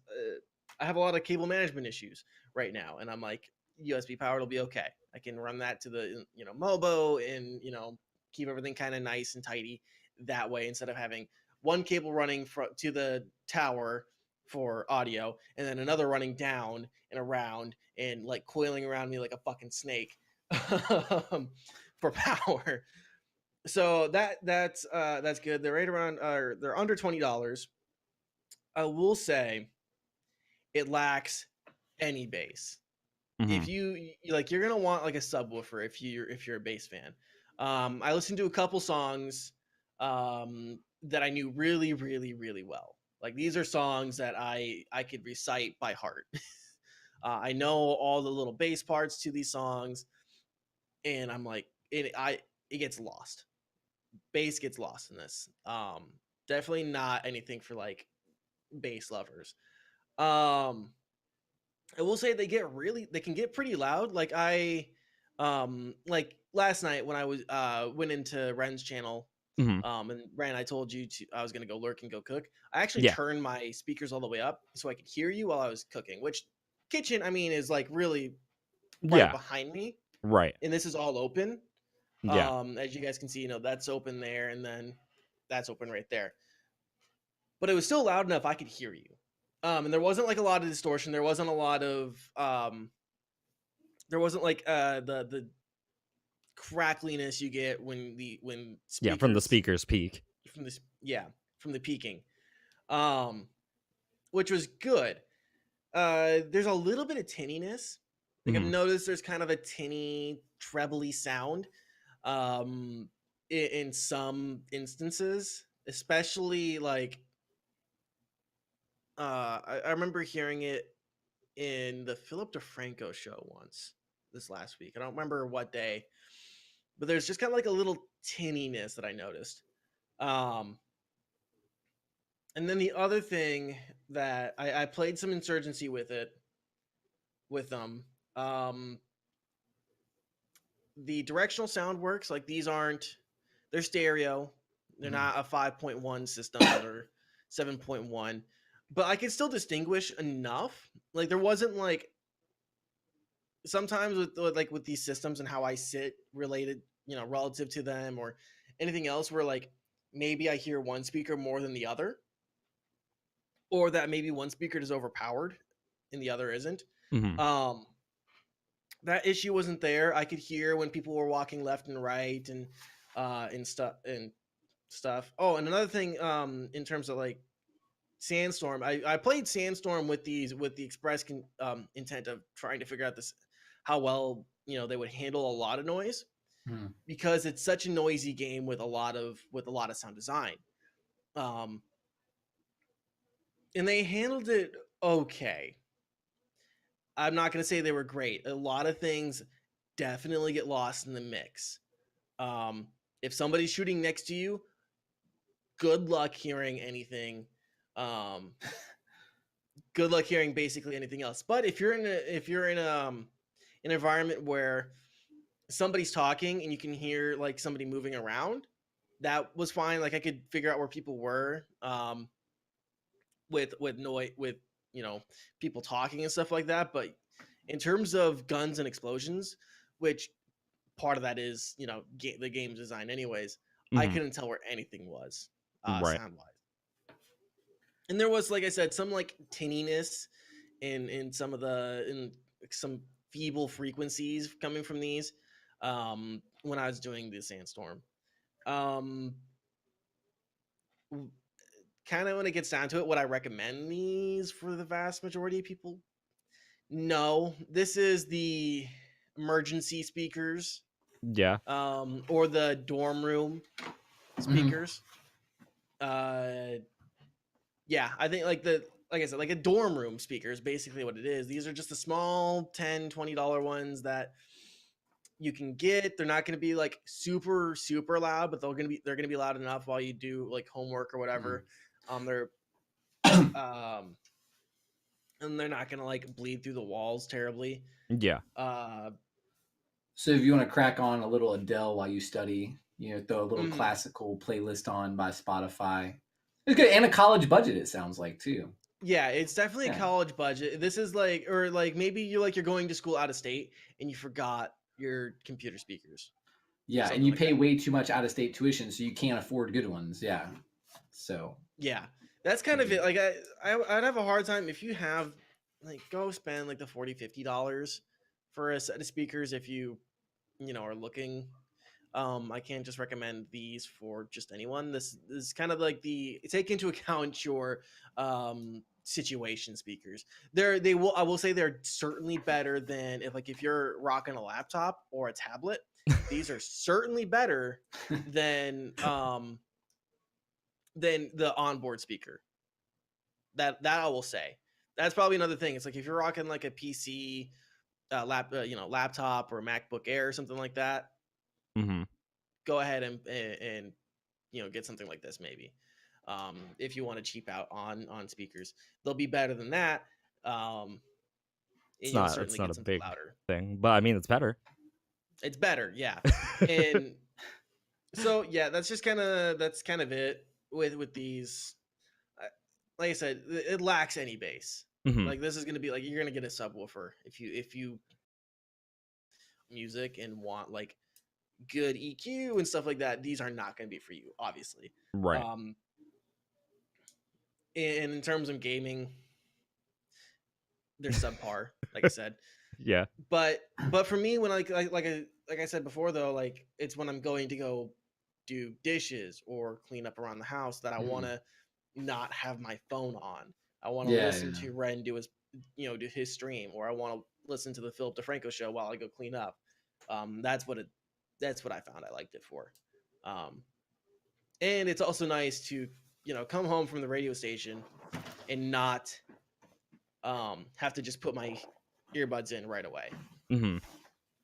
I have a lot of cable management issues right now, and I'm like, USB powered will be okay. I can run that to the Mobo and keep everything kind of nice and tidy that way, instead of having one cable running to the tower for audio and then another running down and around and like coiling around me like a fucking snake for power. So that's good. They're right around they're under $20. I will say it lacks any bass. Mm-hmm. If you're gonna want like a subwoofer if you're a bass fan. I listened to a couple songs that I knew really, really, really well. Like these are songs that I could recite by heart. I know all the little bass parts to these songs, and I'm like, it gets lost. bass gets lost in this. Definitely not anything for like bass lovers. I will say they can get pretty loud. Like like last night when I was went into Ren's channel, Mhm. and Ren, I told you I was gonna go lurk and go cook. I actually Yeah. turned my speakers all the way up so I could hear you while I was cooking. Which kitchen, I mean, is like really right Yeah. behind me, Right. and this is all open. Yeah. As you guys can see, that's open there, and then that's open right there. But it was still loud enough I could hear you. And there wasn't like a lot of distortion. There wasn't a lot of there wasn't like the crackliness you get when speakers, From the speakers peak. From the peaking, which was good. There's a little bit of tinniness. Like I've noticed there's kind of a tinny trebly sound in some instances, especially like I remember hearing it in the Philip DeFranco show once this last week. I don't remember what day, but there's just kind of like a little tinniness that I noticed. And then the other thing that I played some Insurgency with them. The directional sound works. Like they're stereo. They're not a 5.1 system or 7.1, but I can still distinguish enough. Like there wasn't like sometimes with these systems and how I sit related, relative to them or anything else where like maybe I hear one speaker more than the other, or that maybe one speaker is overpowered and the other isn't. That issue wasn't there. I could hear when people were walking left and right and stuff. Oh, and another thing, in terms of like Sandstorm, I played Sandstorm with the express intent of trying to figure out how well they would handle a lot of noise, because it's such a noisy game with a lot of sound design. And they handled it okay. I'm not going to say they were great. A lot of things definitely get lost in the mix. If somebody's shooting next to you, good luck hearing anything. Good luck hearing basically anything else. But if you're in an environment where somebody's talking and you can hear like somebody moving around, that was fine. Like I could figure out where people were, with noise, with people talking and stuff like that. But in terms of guns and explosions, which part of that is the game's design anyways, I couldn't tell where anything was sound wise. And there was, like I said, some like tinniness in some feeble frequencies coming from these when I was doing the Sandstorm. Kind of when it gets down to it, would I recommend these for the vast majority of people? No. This is the emergency speakers. Yeah. Or the dorm room speakers. Yeah, I think like I said, like a dorm room speaker is basically what it is. These are just the small $10, $20 ones that you can get. They're not going to be like super loud, but they're going to be loud enough while you do like homework or whatever. They're and they're not going to like bleed through the walls terribly. Yeah. So if you want to crack on a little Adele while you study, throw a little classical playlist on by Spotify. It's good, and a college budget, it sounds like, too. Yeah, it's definitely a college budget. This is like, or like maybe you're going to school out of state and you forgot your computer speakers. Yeah, and you pay way too much out of state tuition, so you can't afford good ones. Yeah. So. Yeah, that's kind of it. Like I'd have a hard time if you have like go spend like the $40, $50 for a set of speakers if you are looking. I can't just recommend these for just anyone. This is kind of like take into account your situation speakers. I will say they're certainly better than if you're rocking a laptop or a tablet. These are certainly better than the onboard speaker. That I will say. That's probably another thing. It's like if you're rocking like a PC laptop or a MacBook Air or something like that, go ahead and get something like this maybe. If you want to cheap out on speakers, they'll be better than that. And you'll certainly not get a something big louder. thing, but I mean, it's better. It's better, yeah. And so yeah, that's kind of it with these. Like I said, it lacks any bass. Mhm. Like this is gonna be like you're gonna get a subwoofer if you music and want like good EQ and stuff like that. These are not gonna be for you, obviously. Right. And in terms of gaming, they're subpar, like I said. Yeah. But for me, when like I said before, though, like it's when I'm going to go do dishes or clean up around the house that I want to not have my phone on. I want to listen to Ren do his do his stream, or I want to listen to the Philip DeFranco show while I go clean up. That's what I found I liked it for. And it's also nice to come home from the radio station and not have to just put my earbuds in right away. Mm-hmm.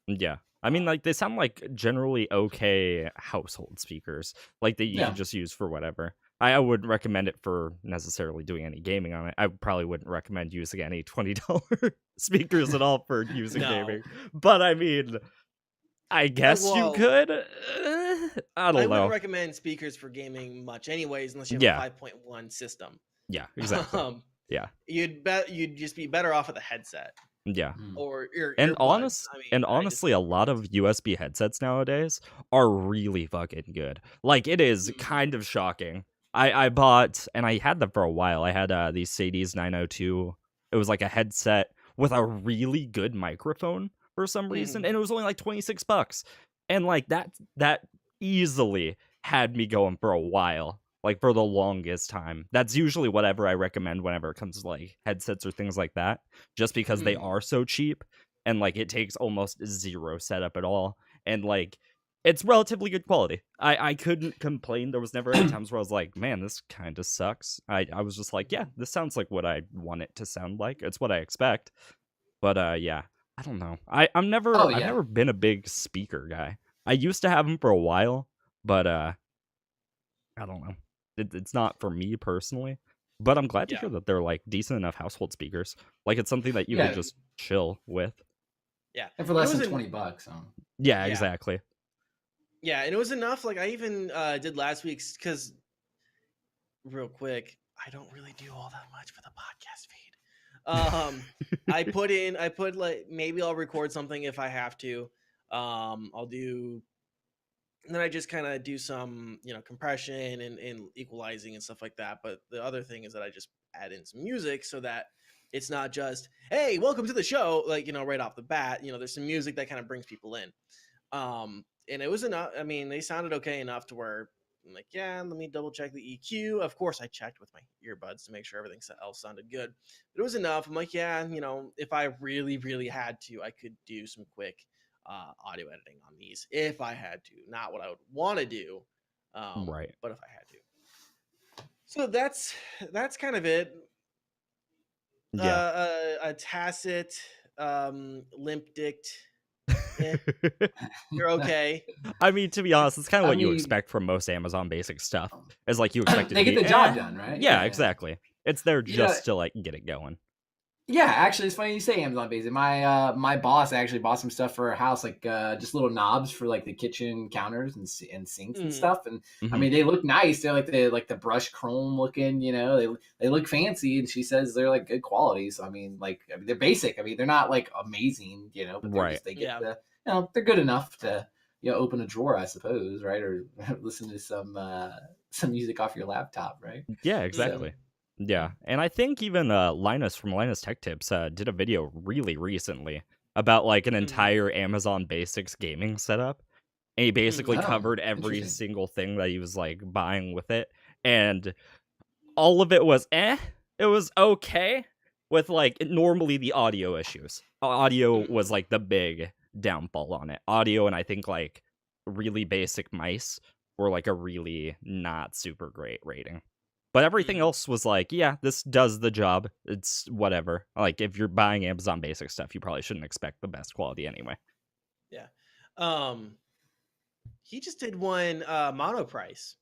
Yeah. I mean, like, they sound like generally okay household speakers, like that you can just use for whatever. I wouldn't recommend it for necessarily doing any gaming on it. I probably wouldn't recommend using any $20 speakers at all for using gaming. But I mean, I guess you could. I don't know. Wouldn't recommend speakers for gaming much, anyways, unless you have a 5.1 system. Yeah, exactly. Yeah, you'd just be better off with a headset. Yeah, or honestly, a lot of USB headsets nowadays are really fucking good. Like, it is kind of shocking. I bought, and I had them for a while. I had these Sadie's 902. It was like a headset with a really good microphone for some reason, and it was only like $26. And like that easily had me going for a while. Like, for the longest time. That's usually whatever I recommend whenever it comes to, like, headsets or things like that. Just because they are so cheap. And, like, it takes almost zero setup at all. And, like, it's relatively good quality. I couldn't complain. There was never any times where I was like, man, this kind of sucks. I was just like, yeah, this sounds like what I want it to sound like. It's what I expect. But, yeah. I don't know. I've never been a big speaker guy. I used to have them for a while. But, I don't know. It's not for me personally, but I'm glad to hear that they're like decent enough household speakers. Like, it's something that you could just chill with. Yeah, and for less than $20. Yeah, exactly. Yeah, and it was enough. Like, I even did last week's, because real quick, I don't really do all that much for the podcast feed. I put like, maybe I'll record something if I have to. I'll do. And then I just kind of do some, compression and equalizing and stuff like that. But the other thing is that I just add in some music so that it's not just, hey, welcome to the show, like, right off the bat. There's some music that kind of brings people in. And it was enough. I mean, they sounded okay enough to where I'm like, yeah, let me double check the EQ. Of course, I checked with my earbuds to make sure everything else sounded good. But it was enough. I'm like, yeah, if I really, really had to, I could do some quick audio editing on these if I had to. Not what I would want to do, right? But if I had to. So that's kind of it. Yeah, a tacit limp dicked. You're okay. I mean, to be honest, it's kind of what you expect from most Amazon basic stuff. Is like, you expect it they to get the job done, right? Yeah, exactly. It's there just to like get it going. Yeah, actually, it's funny you say Amazon Basic. My boss actually bought some stuff for her house, like just little knobs for like the kitchen counters and sinks and stuff. And I mean, they look nice. They're like the brushed chrome looking. They look fancy. And she says they're like good quality. So I mean, they're basic. I mean, they're not like amazing, but right? They get they're good enough to open a drawer, I suppose, right? Or listen to some music off your laptop, right? Yeah, exactly. So, yeah, and I think even Linus from Linus Tech Tips did a video really recently about like an entire Amazon Basics gaming setup. And he basically covered every single thing that he was like buying with it. And all of it was It was okay with like normally the audio issues. Audio was like the big downfall on it. Audio and I think like really basic mice were like a really not super great rating. But everything else was like, yeah, this does the job. It's whatever. Like, if you're buying Amazon Basic stuff, you probably shouldn't expect the best quality anyway. Yeah. He just did one mono price.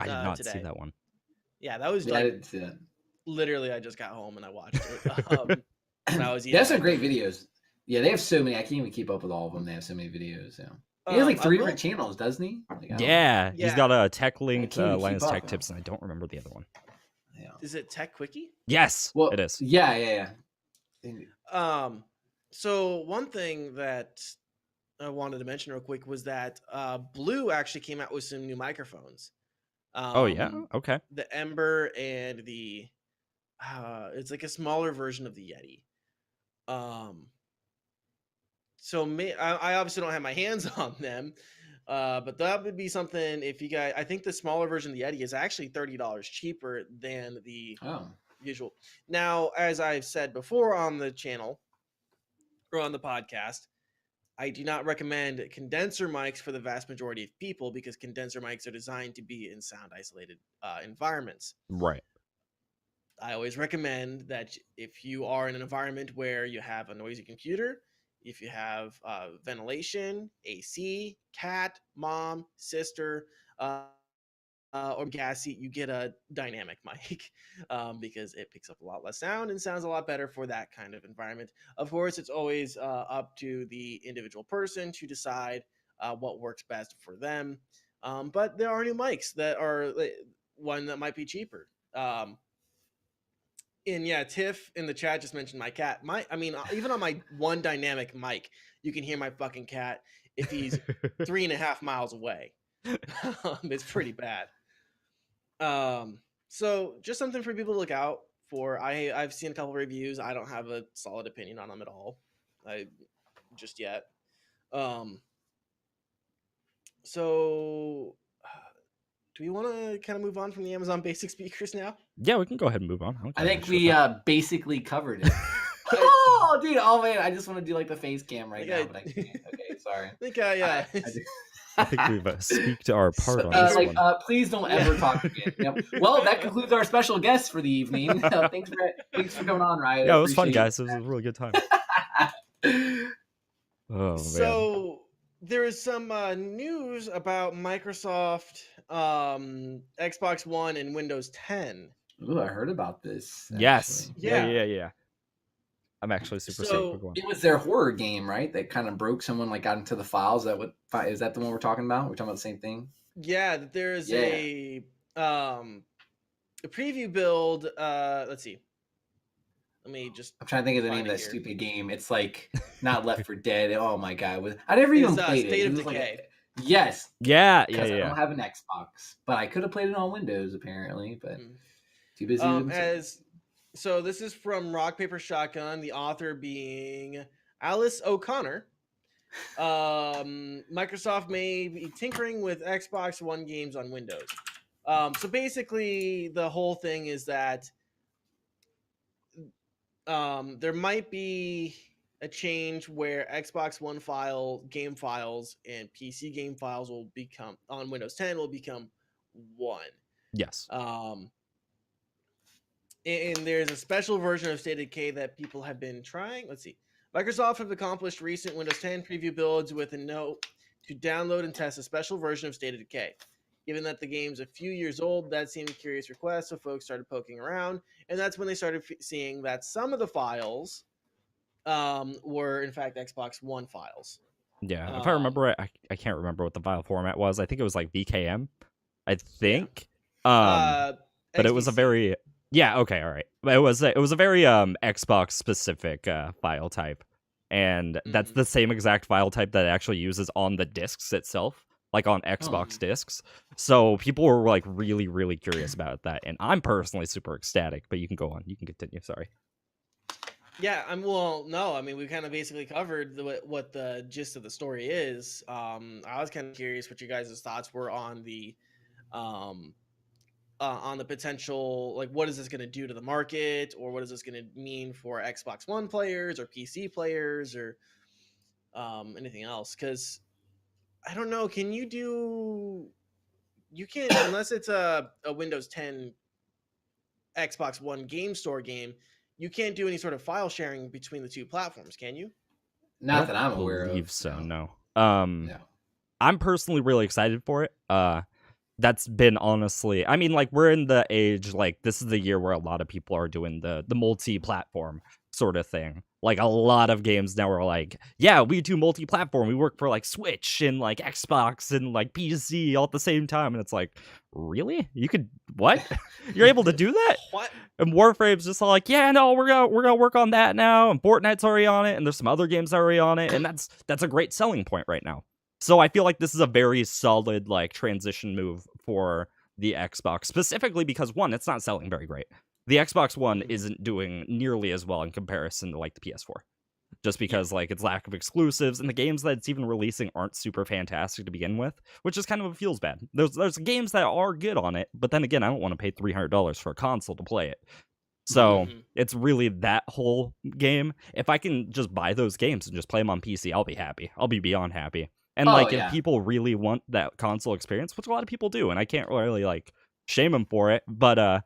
I did not today. see that one. Yeah, that was Yeah, I like didn't see that. literally. I just got home and I watched it. When I was They eating have some my great dinner. videos. Yeah, they have so many. I can't even keep up with all of them. They have so many videos. Yeah. He has like I 3 will. different channels, doesn't he? Like, I don't know. Yeah, he's got Yeah. a tech linked can't even keep Linus up, Tech man. Tips, and I don't remember the other one. Yeah. Is it Tech Quickie? Yes, Well, it is. yeah. So one thing that I wanted to mention real quick was that Blue actually came out with some new microphones. Oh yeah, okay. The Ember and the it's like a smaller version of the Yeti. So I obviously don't have my hands on them, but that would be something if you guys. I think the smaller version of the Yeti is actually $30 cheaper than the usual. Now, as I've said before on the channel or on the podcast, I do not recommend condenser mics for the vast majority of people because condenser mics are designed to be in sound isolated environments. Right. I always recommend that if you are in an environment where you have a noisy computer, if you have ventilation, AC, cat, mom, sister, or gas seat, you get a dynamic mic because it picks up a lot less sound and sounds a lot better for that kind of environment. Of course, it's always up to the individual person to decide what works best for them. But there are new mics that are one that might be cheaper. And yeah, Tiff in the chat just mentioned my cat. Even on my one dynamic mic, you can hear my fucking cat if he's 3.5 miles away. It's pretty bad. So just something for people to look out for. I've seen a couple reviews. I don't have a solid opinion on them at all. Just yet. So do we want to kind of move on from the Amazon basic speakers now? Yeah, we can go ahead and move on. I think we basically covered it. Oh, dude! Oh man, I just want to do like the face cam right now, but I can't. Okay, sorry. I think we've speaked our part on this one. Please don't ever talk again. Yep. Well, that concludes our special guest for the evening. Thanks for coming on, Riot. Yeah, it was fun, guys. It was a really good time. Oh, so there is some news about Microsoft, Xbox One, and Windows 10. Ooh, I heard about this. Actually. Yes. Yeah. I'm actually super stoked. It was their horror game, right? That kind of broke someone, like got into the files. Is that the one we're talking about? We're talking about the same thing. Yeah, there's a preview build. Let's see. Let me just. I'm trying to think of the name of that stupid game. It's like not Left 4 Dead. Oh my god, I never even played it. State of Decay. Yes. Yeah. I don't have an Xbox, but I could have played it on Windows apparently. But too busy. So this is from Rock Paper Shotgun. The author being Alice O'Connor. Microsoft may be tinkering with Xbox One games on Windows. So basically, the whole thing is that there might be a change where Xbox One game files and PC game files will become on Windows 10 will become one. Yes. And there's a special version of State of Decay that people have been trying. Let's see. Microsoft have accomplished recent Windows 10 preview builds with a note to download and test a special version of State of Decay. Given that the game's a few years old, that seemed a curious request, so folks started poking around, and that's when they started seeing that some of the files were, in fact, Xbox One files. Yeah, if I remember right, I can't remember what the file format was. I think it was like VKM, I think. Yeah. But it was a very... Yeah, okay, all right. But it was a very Xbox specific file type, and that's the same exact file type that it actually uses on the discs itself, like on Xbox discs. So people were like really, really curious about that, and I'm personally super ecstatic. But you can go on. You can continue. Sorry. Yeah, we kind of basically covered what the gist of the story is. I was kind of curious what you guys' thoughts were on the potential, like, what is this going to do to the market, or what is this going to mean for Xbox One players or PC players or anything else? Because I don't know, you can't unless it's a Windows 10 Xbox One game store game, you can't do any sort of file sharing between the two platforms, can you? Not that I'm aware of. I believe so, no. I'm personally really excited for it. that's been honestly, I mean, like, we're in the age, like, this is the year where a lot of people are doing the multi-platform sort of thing. Like, a lot of games now are like, yeah, we do multi-platform. We work for like Switch and like Xbox and like PC all at the same time. And it's like, really? You could what? You're able to do that? What? And Warframe's just like, yeah, no, we're gonna work on that now. And Fortnite's already on it, and there's some other games already on it, and that's a great selling point right now. So I feel like this is a very solid like transition move for the Xbox, specifically because one, it's not selling very great. The Xbox One isn't doing nearly as well in comparison to like the PS4. Just because like its lack of exclusives and the games that it's even releasing aren't super fantastic to begin with, which is kind of feels bad. There's games that are good on it, but then again, I don't want to pay $300 for a console to play it. So it's really that whole game. If I can just buy those games and just play them on PC, I'll be happy. I'll be beyond happy. And if people really want that console experience, which a lot of people do, and I can't really like shame them for it, but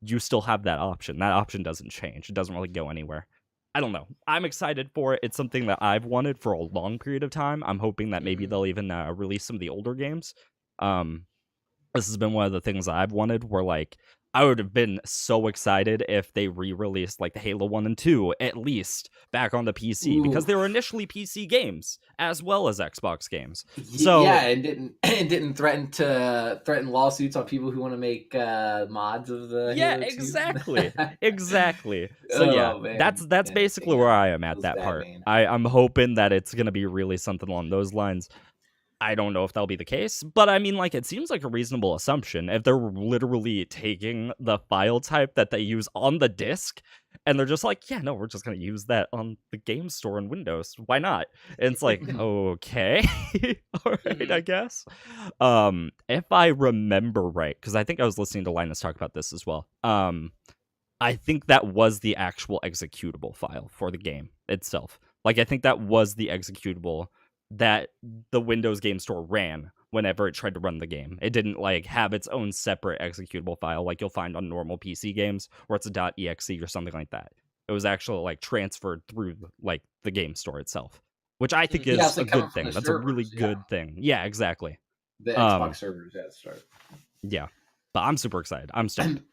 you still have that option. That option doesn't change. It doesn't really go anywhere. I don't know. I'm excited for it. It's something that I've wanted for a long period of time. I'm hoping that maybe they'll even release some of the older games. This has been one of the things I've wanted, where like I would have been so excited if they re-released like the Halo 1 and 2 at least back on the PC, because they were initially PC games as well as Xbox games. So yeah, and didn't threaten lawsuits on people who want to make mods of the Halo 2. exactly. So that's basically where I am at that part. I'm hoping that it's gonna be really something along those lines. I don't know if that'll be the case, but I mean, like, it seems like a reasonable assumption if they're literally taking the file type that they use on the disc and they're just like, yeah, no, we're just going to use that on the game store in Windows. Why not? And it's like, okay, all right, I guess. If I remember right, because I think I was listening to Linus talk about this as well. I think that was the actual executable file for the game itself. Like, I think that was the executable that the Windows Game Store ran whenever it tried to run the game. It didn't like have its own separate executable file like you'll find on normal PC games, where it's a .exe or something like that. It was actually like transferred through like the game store itself, which I think is a good thing. That's a really good thing. Yeah, exactly. The Xbox servers at the start. Yeah, but I'm super excited. I'm stoked.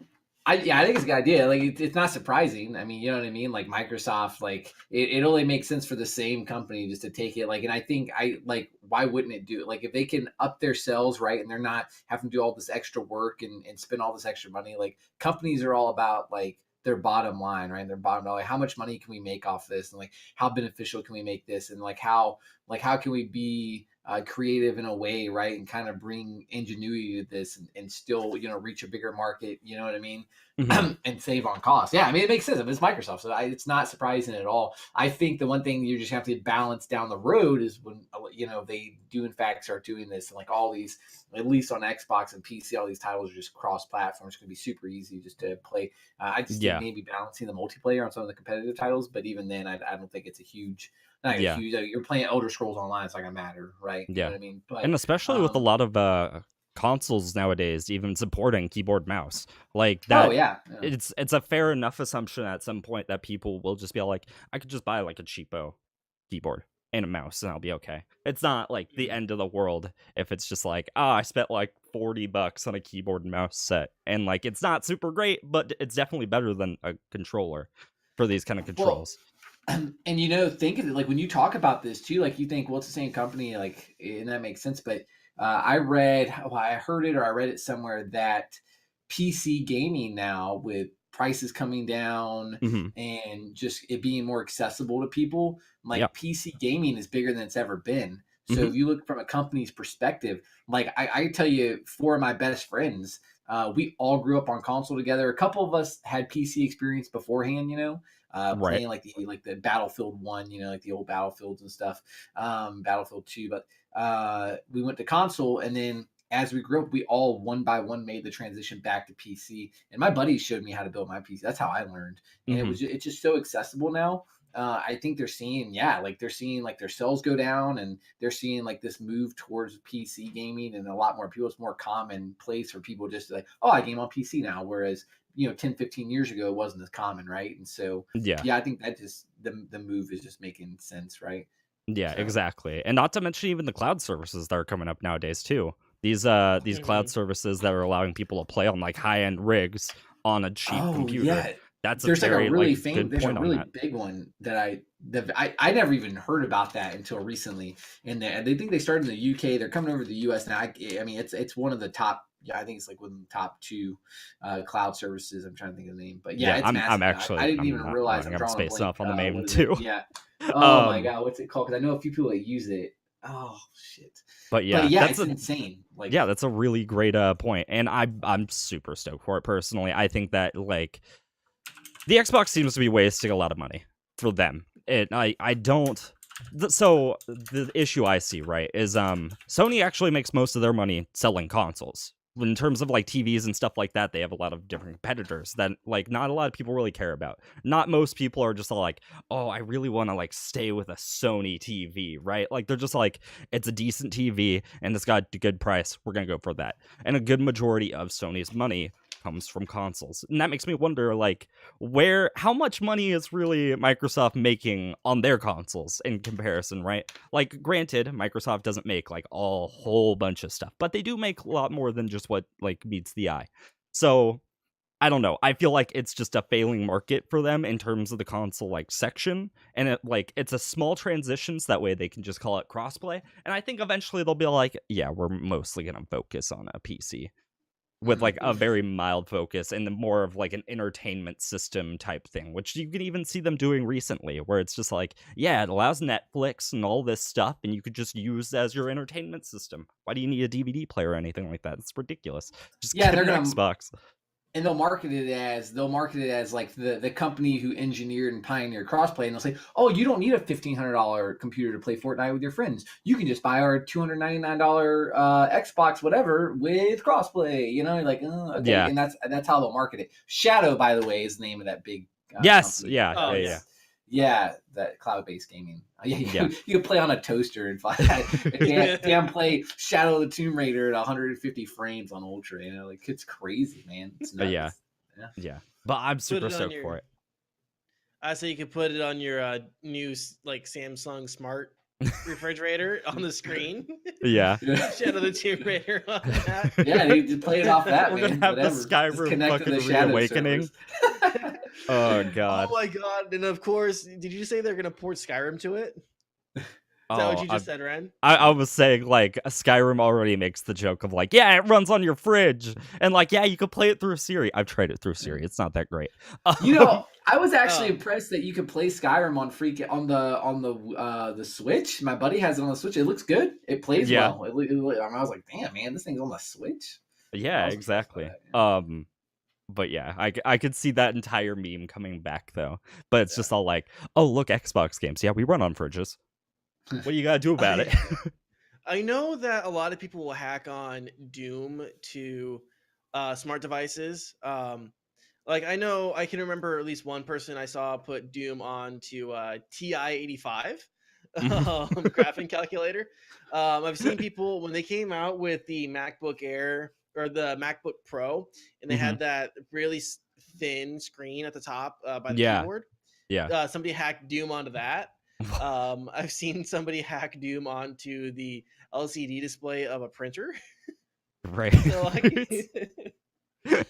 I think it's a good idea. Like, it's not surprising. I mean, you know what I mean? Like, Microsoft, like, it only makes sense for the same company just to take it. Like, and I think why wouldn't it do it? Like, if they can up their sales, right, and they're not having to do all this extra work and spend all this extra money, like, companies are all about, like, their bottom line, right? Their bottom line, like, how much money can we make off this? And, like, how beneficial can we make this? And, like, how can we be creative in a way, right, and kind of bring ingenuity to this and still, you know, reach a bigger market, you know what I mean, and save on costs. Yeah, I mean, it makes sense. It's Microsoft, so it's not surprising at all. I think the one thing you just have to balance down the road is when, you know, they do in fact start doing this, and like all these, at least on Xbox and PC, all these titles are just cross-platform. It's going to be super easy just to play. I just think maybe balancing the multiplayer on some of the competitive titles, but even then, I don't think it's a huge. You're playing Elder Scrolls Online. It's like a matter, right? Yeah, you know what I mean. But, and especially with a lot of consoles nowadays, even supporting keyboard mouse, like that. It's a fair enough assumption at some point that people will just be like, I could just buy like a cheapo keyboard and a mouse and I'll be okay. It's not like the end of the world if it's just like, I spent like $40 on a keyboard and mouse set, and like it's not super great, but it's definitely better than a controller for these kind of controls. And you know, think of it, like when you talk about this too, like you think, well, it's the same company, like, and that makes sense. But I heard it, or I read it somewhere that PC gaming now, with prices coming down and just it being more accessible to people, like PC gaming is bigger than it's ever been. So if you look from a company's perspective, like I tell you, 4 of my best friends, we all grew up on console together. A couple of us had PC experience beforehand, you know. Playing like the Battlefield 1, you know, like the old Battlefields and stuff, Battlefield 2. But we went to console, and then as we grew up, we all one by one made the transition back to PC. And my buddies showed me how to build my PC. That's how I learned, and it's just so accessible now. I think they're seeing like their sales go down, and they're seeing like this move towards PC gaming, and a lot more people. It's more commonplace for people just to like, oh, I game on PC now, whereas, you know, 10, 15 years ago, it wasn't as common, right? And so, I think that just the move is just making sense, right? Yeah, exactly. And not to mention even the cloud services that are coming up nowadays too. These cloud services that are allowing people to play on like high-end rigs on a cheap computer. Yeah. That's there's a very like a really good there's a point on really that. big one that I never even heard about that until recently. And they think they started in the UK. They're coming over to the US now. I mean, it's one of the top. Yeah, I think it's like one of the top 2 cloud services. I'm trying to think of the name, but yeah, it's massive. I'm actually I didn't even realize I'm I'm drawing a space blank. off on the name What is too. it? Yeah. Oh my god, what's it called? Because I know a few people that use it. Oh shit. But yeah, it's insane. Like, yeah, that's a really great point, and I'm super stoked for it personally. I think that like the Xbox seems to be wasting a lot of money for them. I don't. So the issue I see, right, is Sony actually makes most of their money selling consoles. In terms of like TVs and stuff like that, they have a lot of different competitors that like not a lot of people really care about. Not most people are just all like, oh, I really want to like stay with a Sony TV, right? Like they're just like, it's a decent TV and it's got a good price. We're gonna go for that. And a good majority of Sony's money comes from consoles, and that makes me wonder like how much money is really Microsoft making on their consoles in comparison, right? Like granted, Microsoft doesn't make like a whole bunch of stuff, but they do make a lot more than just what like meets the eye. So I don't know, I feel like it's just a failing market for them in terms of the console like section, and it's a small transition so that way they can just call it crossplay, and I think eventually they'll be like, yeah, we're mostly gonna focus on a PC with like a very mild focus and more of like an entertainment system type thing, which you can even see them doing recently, where it's just like, yeah, it allows Netflix and all this stuff, and you could just use as your entertainment system. Why do you need a DVD player or anything like that? It's ridiculous. Just get an Xbox. And they'll market it as like the company who engineered and pioneered crossplay, and they'll say, "Oh, you don't need a $1,500 computer to play Fortnite with your friends. You can just buy our $299 Xbox, whatever, with crossplay." You know, like, okay, yeah. And that's how they'll market it. Shadow, by the way, is the name of that big. Yes, company. yeah. Yeah, that cloud-based gaming. You can play on a toaster and damn play Shadow of the Tomb Raider at 150 frames on Ultra. You know, like it's crazy, man. It's nuts. Yeah. But I'm super stoked for it. So you could put it on your new like Samsung Smart refrigerator on the screen. Yeah. Shadow of the Tomb Raider on that. Yeah, you play it off that. We're gonna have the Skyrim fucking reawakening. Oh god. Oh my god. And of course, did you say they're gonna port Skyrim to it? Is that what you just said, Ren? I was saying, like, Skyrim already makes the joke of, like, yeah, it runs on your fridge. And, like, yeah, you could play it through Siri. I've tried it through Siri. It's not that great. You know, I was actually impressed that you could play Skyrim on the Switch. My buddy has it on the Switch. It looks good. It plays well. I was like, damn, man, this thing's on the Switch. Yeah, exactly. But yeah, I could see that entire meme coming back, though. But it's just all like, oh, look, Xbox games. Yeah, we run on fridges. What do you gotta do about it? I know that a lot of people will hack on Doom to smart devices. Like I can remember at least one person I saw put Doom on to TI-85 graphing calculator. I've seen people when they came out with the MacBook Air or the MacBook Pro, and they had that really thin screen at the top by the keyboard. Yeah. Somebody hacked Doom onto that. I've seen somebody hack Doom onto the LCD display of a printer. Right. So, like,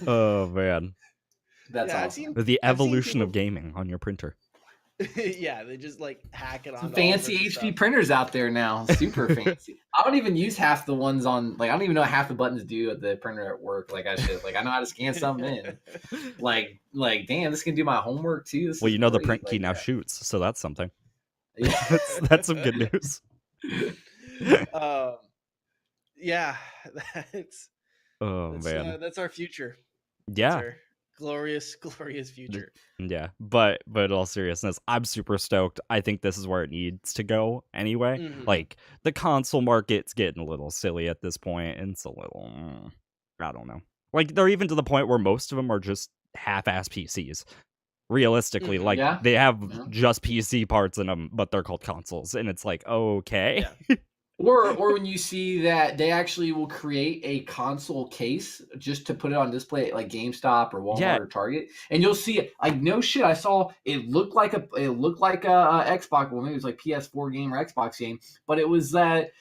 oh man, that's awesome. The evolution of gaming on your printer. Yeah, they just like hack it on fancy HP printers out there now, super fancy. I don't even use half the ones on, like I don't even know half the buttons do at the printer at work. Like I should, like I know how to scan something in. Like damn, this can do my homework too. Well, you know the print key now shoots, so that's something. Yeah. that's some good news. Yeah, man, that's our future. Yeah. That's our glorious future. Yeah, but in all seriousness, I'm super stoked. I think this is where it needs to go anyway. Like the console market's getting a little silly at this point, and it's a little I don't know. Like they're even to the point where most of them are just half-ass PCs. Realistically, they have just PC parts in them, but they're called consoles, and it's like, okay. Or when you see that they actually will create a console case just to put it on display at like GameStop or Walmart Yeah. or Target, and you'll see it. Like no shit, I saw it looked like a Xbox, well maybe it was like PS4 game or Xbox game, but it was like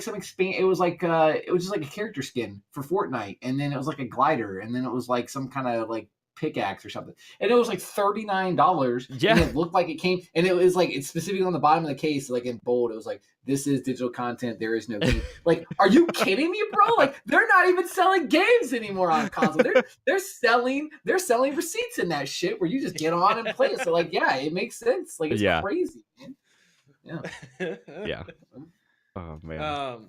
some it was just like a character skin for Fortnite, and then it was like a glider, and then it was like some kind of like pickaxe or something, and it was like $39. Yeah. And it looked like it came, and it was like it's specifically on the bottom of the case, like in bold, it was like, this is digital content, there is no game. Like, are you kidding me, bro? Like, they're not even selling games anymore on console. They're selling receipts in that shit where you just get on and play it. So like, yeah, it makes sense. Like, it's crazy, man. Yeah. Oh man.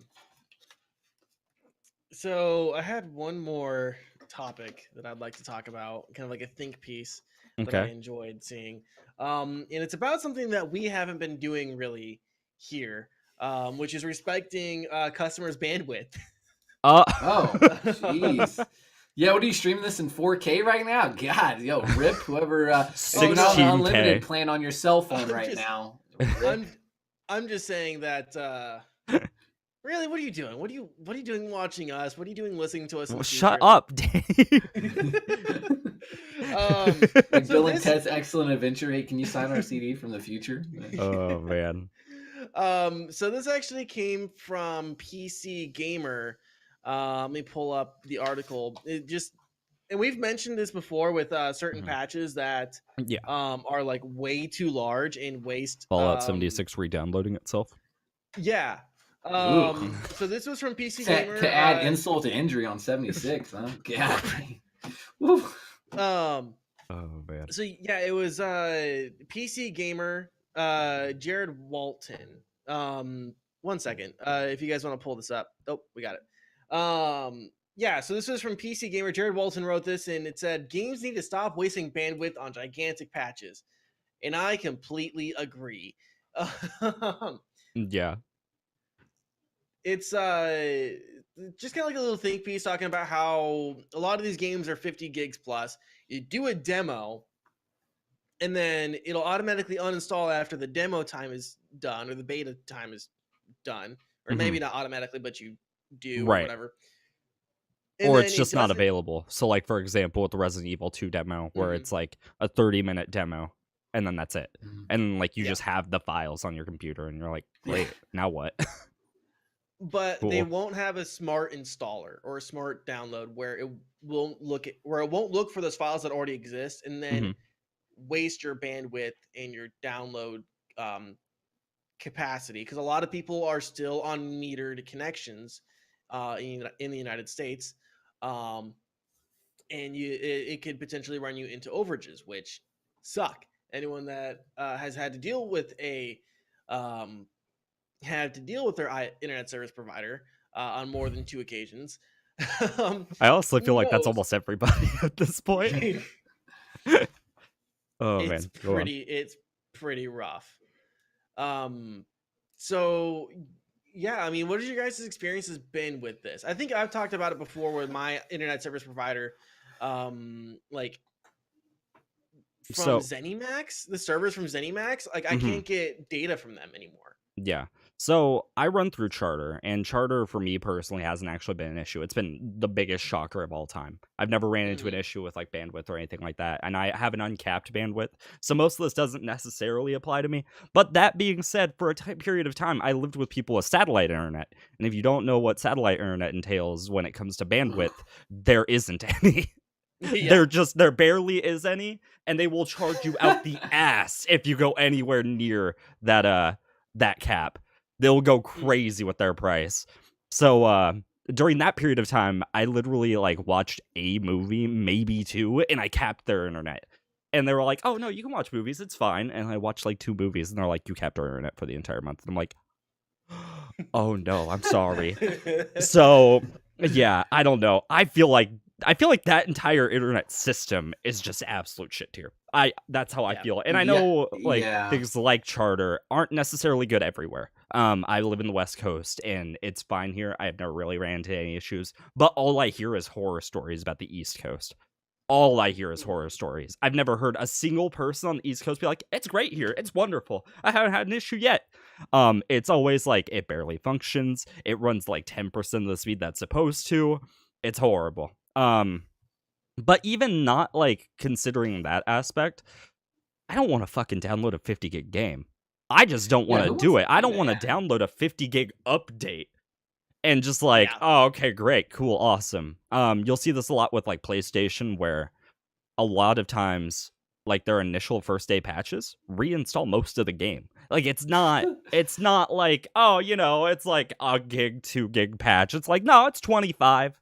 So I had one more topic that I'd like to talk about, kind of like a think piece that I enjoyed seeing. And it's about something that we haven't been doing really here, which is respecting customers' bandwidth. Oh, jeez. Yeah, what are you streaming this in 4K right now? God, yo, rip whoever 16K unlimited plan on your cell phone right now. I'm just saying that really, what are you doing? What are you doing watching us? What are you doing listening to us? Well, shut up, Dave. Like Bill and Ted's Excellent Adventure. Hey, can you sign our CD from the future? Oh man. So this actually came from PC Gamer. Let me pull up the article. And we've mentioned this before with certain patches that are like way too large and waste Fallout 76 re-downloading itself. Yeah. So this was from PC Gamer to add insult to injury on 76, huh? Yeah. Oh man. So yeah, it was PC Gamer, Jared Walton. 1 second. If you guys want to pull this up. Oh, we got it. Yeah, so this was from PC Gamer. Jared Walton wrote this, and it said, games need to stop wasting bandwidth on gigantic patches. And I completely agree. Yeah. It's just kind of like a little think piece talking about how a lot of these games are 50 gigs plus. You do a demo, and then it'll automatically uninstall after the demo time is done or the beta time is done. Or maybe not automatically, but you do or whatever. And or it's just not available. So like, for example, with the Resident Evil 2 demo, where it's like a 30-minute demo, and then that's it. And like, you just have the files on your computer, and you're like, great, now what? But they won't have a smart installer or a smart download where it won't look for those files that already exist and then waste your bandwidth and your download capacity, because a lot of people are still on metered connections in the United States, and it could potentially run you into overages, which suck. Anyone that has had to deal with their internet service provider on more than 2 occasions. I also feel like that's almost everybody at this point. It's pretty rough. So yeah, I mean, what has your guys' experiences been with this? I think I've talked about it before with my internet service provider, like from ZeniMax, the servers from ZeniMax, like I can't get data from them anymore. Yeah. So I run through Charter, and Charter for me personally hasn't actually been an issue. It's been the biggest shocker of all time. I've never ran into an issue with like bandwidth or anything like that, and I have an uncapped bandwidth, so most of this doesn't necessarily apply to me. But that being said, for a period of time, I lived with people with satellite internet, and if you don't know what satellite internet entails when it comes to bandwidth, there isn't any. There barely is any, and they will charge you out the ass if you go anywhere near that cap. They'll go crazy with their price. So during that period of time, I literally like watched a movie, maybe 2, and I capped their internet. And they were like, "Oh no, you can watch movies, it's fine." And I watched like 2 movies, and they're like, "You capped our internet for the entire month." And I'm like, "Oh no, I'm sorry." So yeah, I don't know. I feel like that entire internet system is just absolute shit tier. That's how I feel. And I know things like Charter aren't necessarily good everywhere. I live in the West Coast, and it's fine here. I have never really ran into any issues. But all I hear is horror stories about the East Coast. All I hear is horror stories. I've never heard a single person on the East Coast be like, "It's great here. It's wonderful. I haven't had an issue yet." It's always like it barely functions. It runs like 10% of the speed that's supposed to. It's horrible. But even not like considering that aspect, I don't want to fucking download a 50 gig game. I just don't want to who wants do it. to I do don't want to that? download a 50 gig update and just like, Yeah. oh, okay, great, cool, awesome. You'll see this a lot with like PlayStation, where a lot of times, like their initial first day patches reinstall most of the game. Like it's not like, oh, it's like a gig, 2 gig patch. It's like, no, it's 25.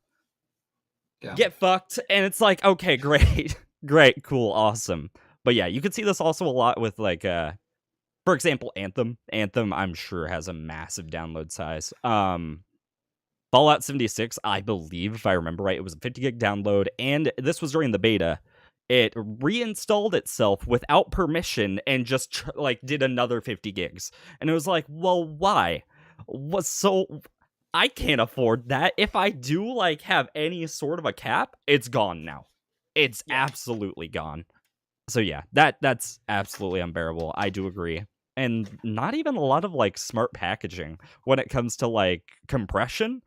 Yeah. Get fucked. And it's like, okay, great. Great, cool, awesome. But yeah, you can see this also a lot with like for example, Anthem. Anthem, I'm sure, has a massive download size. Fallout 76, I believe, if I remember right, it was a 50 gig download, and this was during the beta. It reinstalled itself without permission and just like did another 50 gigs. And it was like, well, why? I can't afford that. If I do like have any sort of a cap, it's gone now. It's absolutely gone. So yeah, that's absolutely unbearable. I do agree. And not even a lot of like smart packaging when it comes to like compression.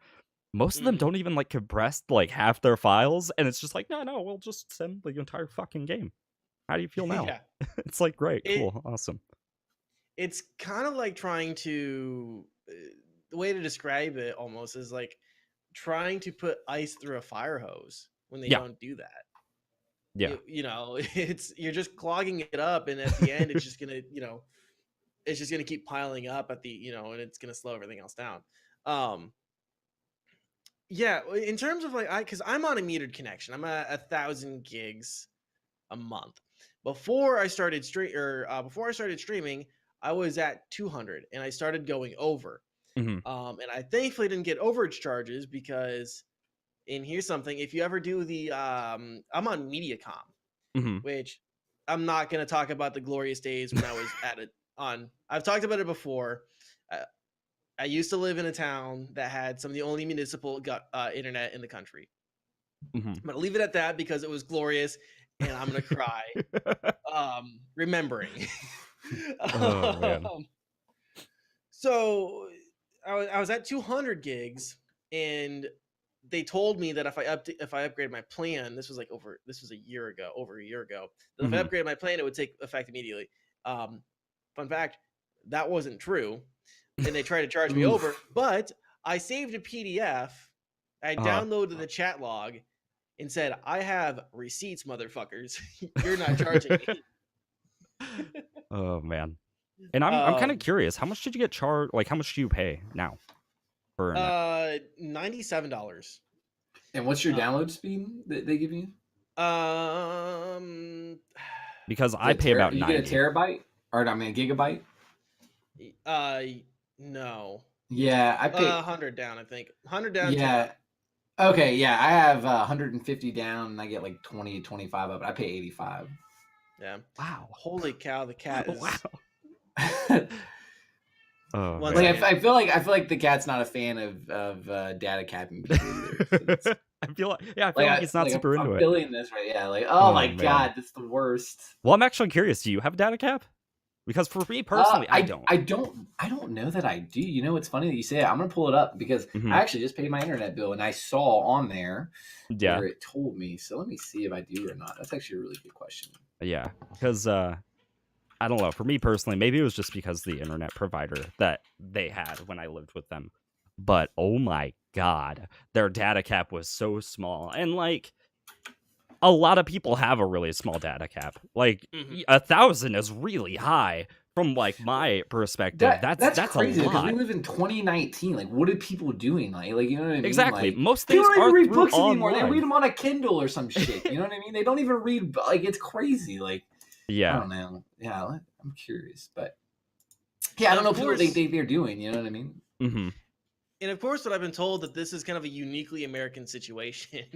Most of them don't even like compress like half their files, and it's just like, no, we'll just send the entire fucking game. How do you feel now? Yeah. It's like, great, cool, awesome. It's kind of like trying to the way to describe it almost is like trying to put ice through a fire hose when they don't do that. Yeah. You're just clogging it up, and at the end it's just gonna it's just gonna keep piling up at the and it's gonna slow everything else down. Yeah, in terms of like because I'm on a metered connection. I'm at 1,000 gigs a month. Before I started streaming, I was at 200, and I started going over. Mhm. And I thankfully didn't get overage charges because, and here's something: if you ever do the, I'm on MediaCom, Mhm. which I'm not going to talk about the glorious days when I was at it on. I've talked about it before. I used to live in a town that had some of the only municipal internet in the country. Mhm. I'm gonna leave it at that because it was glorious, and I'm gonna cry remembering. Oh man. So I was at 200 gigs, and they told me that if I upgrade my plan, this was over a year ago, that if I upgrade my plan, it would take effect immediately. Fun fact, that wasn't true, and they tried to charge me over, but I saved a PDF. I downloaded the chat log and said, I have receipts, motherfuckers. You're not charging me. Oh man. And I'm kind of curious, how much did you get charged? Like, how much do you pay now for $97. And what's your download speed that they give you? Because I pay about 90. You get a terabyte, or I mean a gigabyte? No. Yeah, I pay 100 down. I think 100 down. Yeah. 10 up. Okay, yeah, I have 150 down, and I get like 20 to 25 up. I pay 85. Yeah. Wow. Holy cow, the cat is. Wow. Oh, like I feel like the cat's not a fan of data capping people either. So I feel like he's not super into it. I'm feeling this right. Yeah, like oh my god, that's the worst. Well, I'm actually curious. Do you have a data cap? Because for me personally, I don't. I don't know that I do. You know, it's funny that you say it. I'm gonna pull it up because I actually just paid my internet bill, and I saw on there where it told me. So let me see if I do or not. That's actually a really good question. Yeah, because I don't know. For me personally, maybe it was just because the internet provider that they had when I lived with them. But oh my god, their data cap was so small, and like a lot of people have a really small data cap. Like 1,000 is really high from like my perspective. That's crazy a lot. Because we live in 2019. Like, what are people doing? Like you know what I mean? Exactly. Like, most things people don't even read books online. anymore. They read them on a Kindle or some shit. You know what I mean? They don't even read. Like, it's crazy. Like, yeah, I don't know. Yeah, I'm curious, but yeah, I don't know what people think they're doing. You know what I mean? Mm-hmm. And of course, what I've been told that this is kind of a uniquely American situation.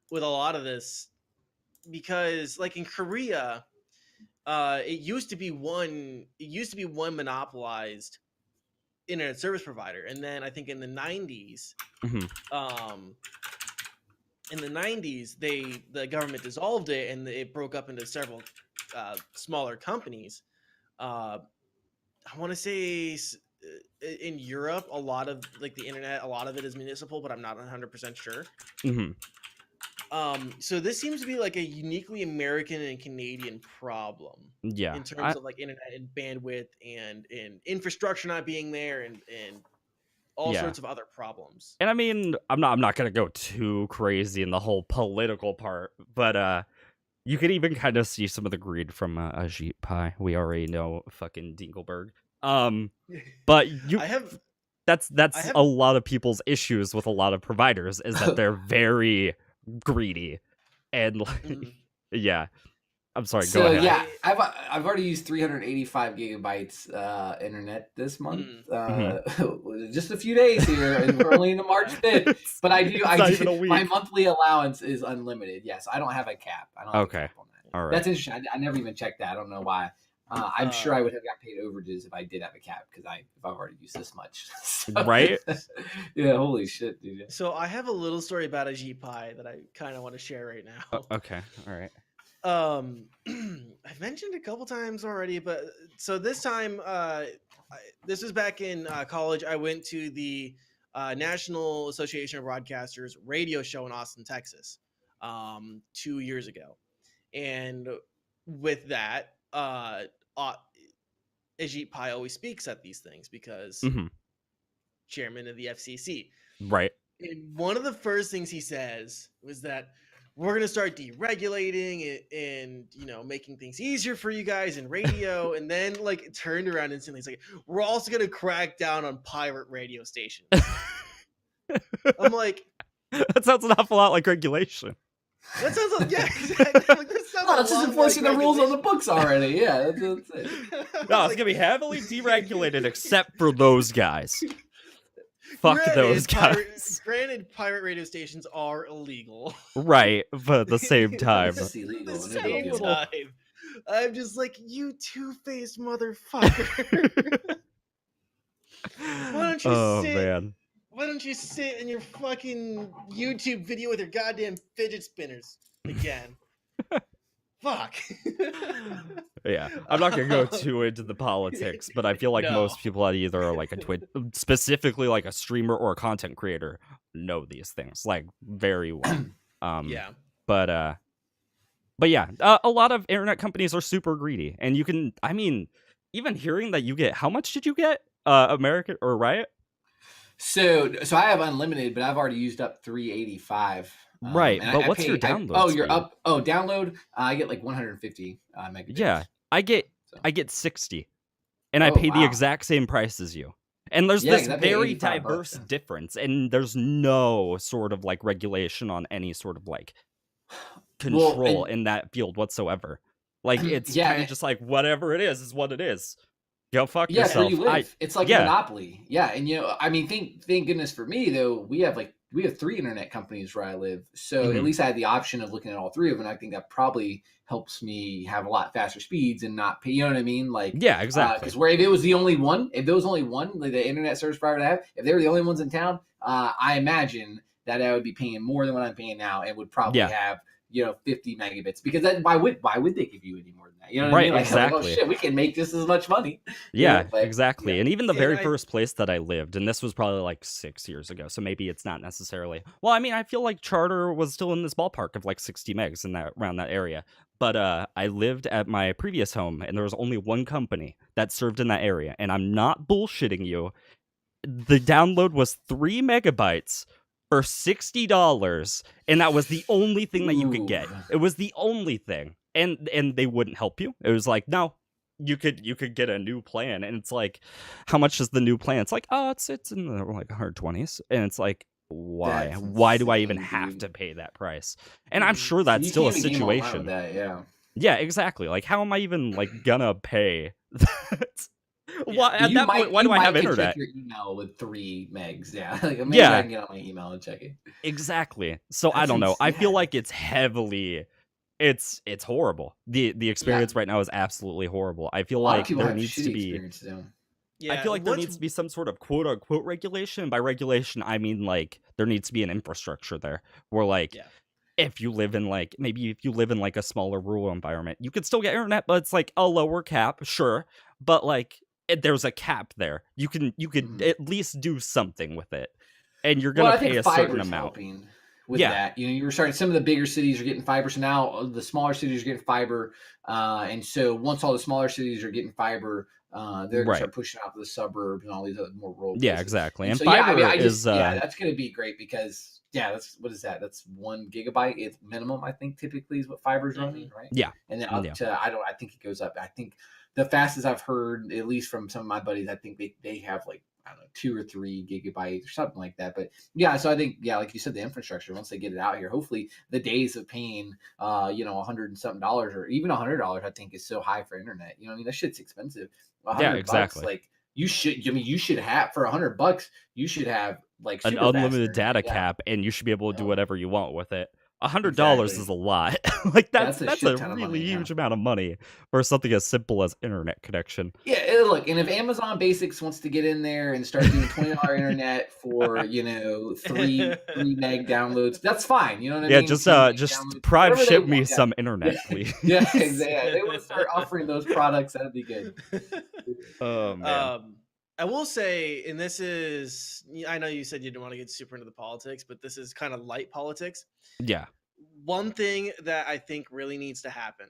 With a lot of this, because like in Korea, it used to be one monopolized internet service provider, and then I think in the 90s, the government dissolved it, and it broke up into several smaller companies. I want to say in Europe, a lot of like the internet, a lot of it is municipal, but I'm not 100% sure. Mm-hmm. So this seems to be like a uniquely American and Canadian problem Yeah, in terms of like internet and bandwidth and infrastructure not being there and all sorts of other problems. And I mean, I'm not gonna go too crazy in the whole political part, but you could even kind of see some of the greed from Ajit Pai. We already know fucking Dinkelberg. But you I have that's a lot of people's issues with a lot of providers is that they're very greedy and like yeah. I'm sorry, go ahead. Yeah, I've already used 385 gigabytes internet this month. Just a few days here, and we're only in the March 5th. But my monthly allowance is unlimited. Yes, I don't have a cap. I don't have a cap on that. All right. That's interesting. I never even checked that. I don't know why. I'm sure I would have got paid overages if I did have a cap because if I've already used this much. So, right? Yeah, holy shit, dude. So I have a little story about Ajit Pai that I kind of want to share right now. Okay, all right. I've mentioned a couple times already, but so this time, this was back in college. I went to the National Association of Broadcasters radio show in Austin, Texas, 2 years ago, and with that, Ajit Pai always speaks at these things because chairman of the FCC, right? And one of the first things he says was that we're going to start deregulating and, making things easier for you guys in radio. And then like turned around instantly. He's like, we're also going to crack down on pirate radio stations. I'm like, that sounds an awful lot like regulation. That sounds like, yeah, exactly. Like, that's just enforcing the rules on the books already. Yeah. That's it. No, it's going to be heavily deregulated except for those guys. Fuck those guys. Granted, pirate radio stations are illegal. Right, but at the same time. I'm just like, you two-faced motherfucker. Why don't you sit in your fucking YouTube video with your goddamn fidget spinners again? Fuck. Yeah, I'm not gonna go too into the politics, but I feel like most people that either are like a Twitch, specifically like a streamer or a content creator, know these things like very well. Yeah. But yeah, a lot of internet companies are super greedy, and you can, I mean, even hearing that you get, how much did you get? American or Riot? So I have unlimited, but I've already used up 385. Right, but what's your download? You're up. Oh, download. I get like 150 megabits. Yeah, I get 60, and I pay the exact same price as you. And there's this very diverse difference, and there's no sort of like regulation on any sort of like control in that field whatsoever. Like it's kind of just like whatever it is what it is. Go fuck yourself. Where you live. It's like a monopoly. Yeah, and I mean, thank goodness for me though. We have 3 internet companies where I live, so at least I had the option of looking at all 3 of them. And I think that probably helps me have a lot faster speeds and not pay. You know what I mean? Like, yeah, exactly. Because if there was only one, like the internet service provider I have, if they were the only ones in town, I imagine that I would be paying more than what I'm paying now, and would probably have 50 megabits. Because why would they give you any more than that? You know what I mean? Like, exactly. Like, oh shit, we can make just as much money. Yeah, exactly. Yeah. And even the very first place that I lived, and this was probably like 6 years ago, so maybe it's not necessarily. Well, I mean, I feel like Charter was still in this ballpark of like 60 megs in that around that area. But I lived at my previous home, and there was only one company that served in that area, and I'm not bullshitting you. The download was 3 megabytes for $60, and that was the only thing that you could get. It was the only thing. And they wouldn't help you. It was like, no, you could get a new plan, and it's like, how much is the new plan? It's like, oh, it's in the like 120s, and it's like, why? Why do I even have to pay that price? And I'm sure that's still a situation. Yeah, exactly. Like, how am I even like gonna pay that? Why at that point? Why do I have internet? Check your email with 3 megs. Yeah, like maybe I can get on my email and check it. Exactly. So I don't know. I feel like it's heavily. It's horrible. The experience right now is absolutely horrible. I feel like there needs to be. I feel like there needs to be some sort of quote unquote regulation. And by regulation, I mean like there needs to be an infrastructure there where like if you live in like a smaller rural environment, you could still get internet, but it's like a lower cap, sure. But like there's a cap there. You could at least do something with it, and you're Well, gonna I think pay a certain fiber's amount. helping with that. You know, you were starting, some of the bigger cities are getting fiber, so now the smaller cities are getting fiber, and so once all the smaller cities are getting fiber, they're gonna start pushing out to the suburbs and all these other more rural places. Exactly. And so, fiber is that's gonna be great because that's, what is that? That's 1 gigabyte. It's minimum, I think, typically is what fiber's running, right? Yeah. And then up to, I think it goes up. I think the fastest I've heard, at least from some of my buddies, I think they have like, I don't know, 2 or 3 gigabytes or something like that. But yeah, so I think, like you said, the infrastructure, once they get it out here, hopefully the days of paying, $100 and something or even $100, I think is so high for internet. You know what I mean? That shit's expensive. Exactly. Bucks, like you should have, for $100, you should have like an unlimited data cap, and you should be able to do whatever you want with it. $100 is a lot. Like that's a really huge amount of money for something as simple as internet connection. Yeah, look, and if Amazon Basics wants to get in there and start doing $20 internet for 3 meg downloads, that's fine. You know what I mean? Just Prime ship me some internet, please. Yeah, exactly. They want to start offering those products. That'd be good. Oh man. I will say, and this is, I know you said you didn't want to get super into the politics, but this is kind of light politics. Yeah. One thing that I think really needs to happen,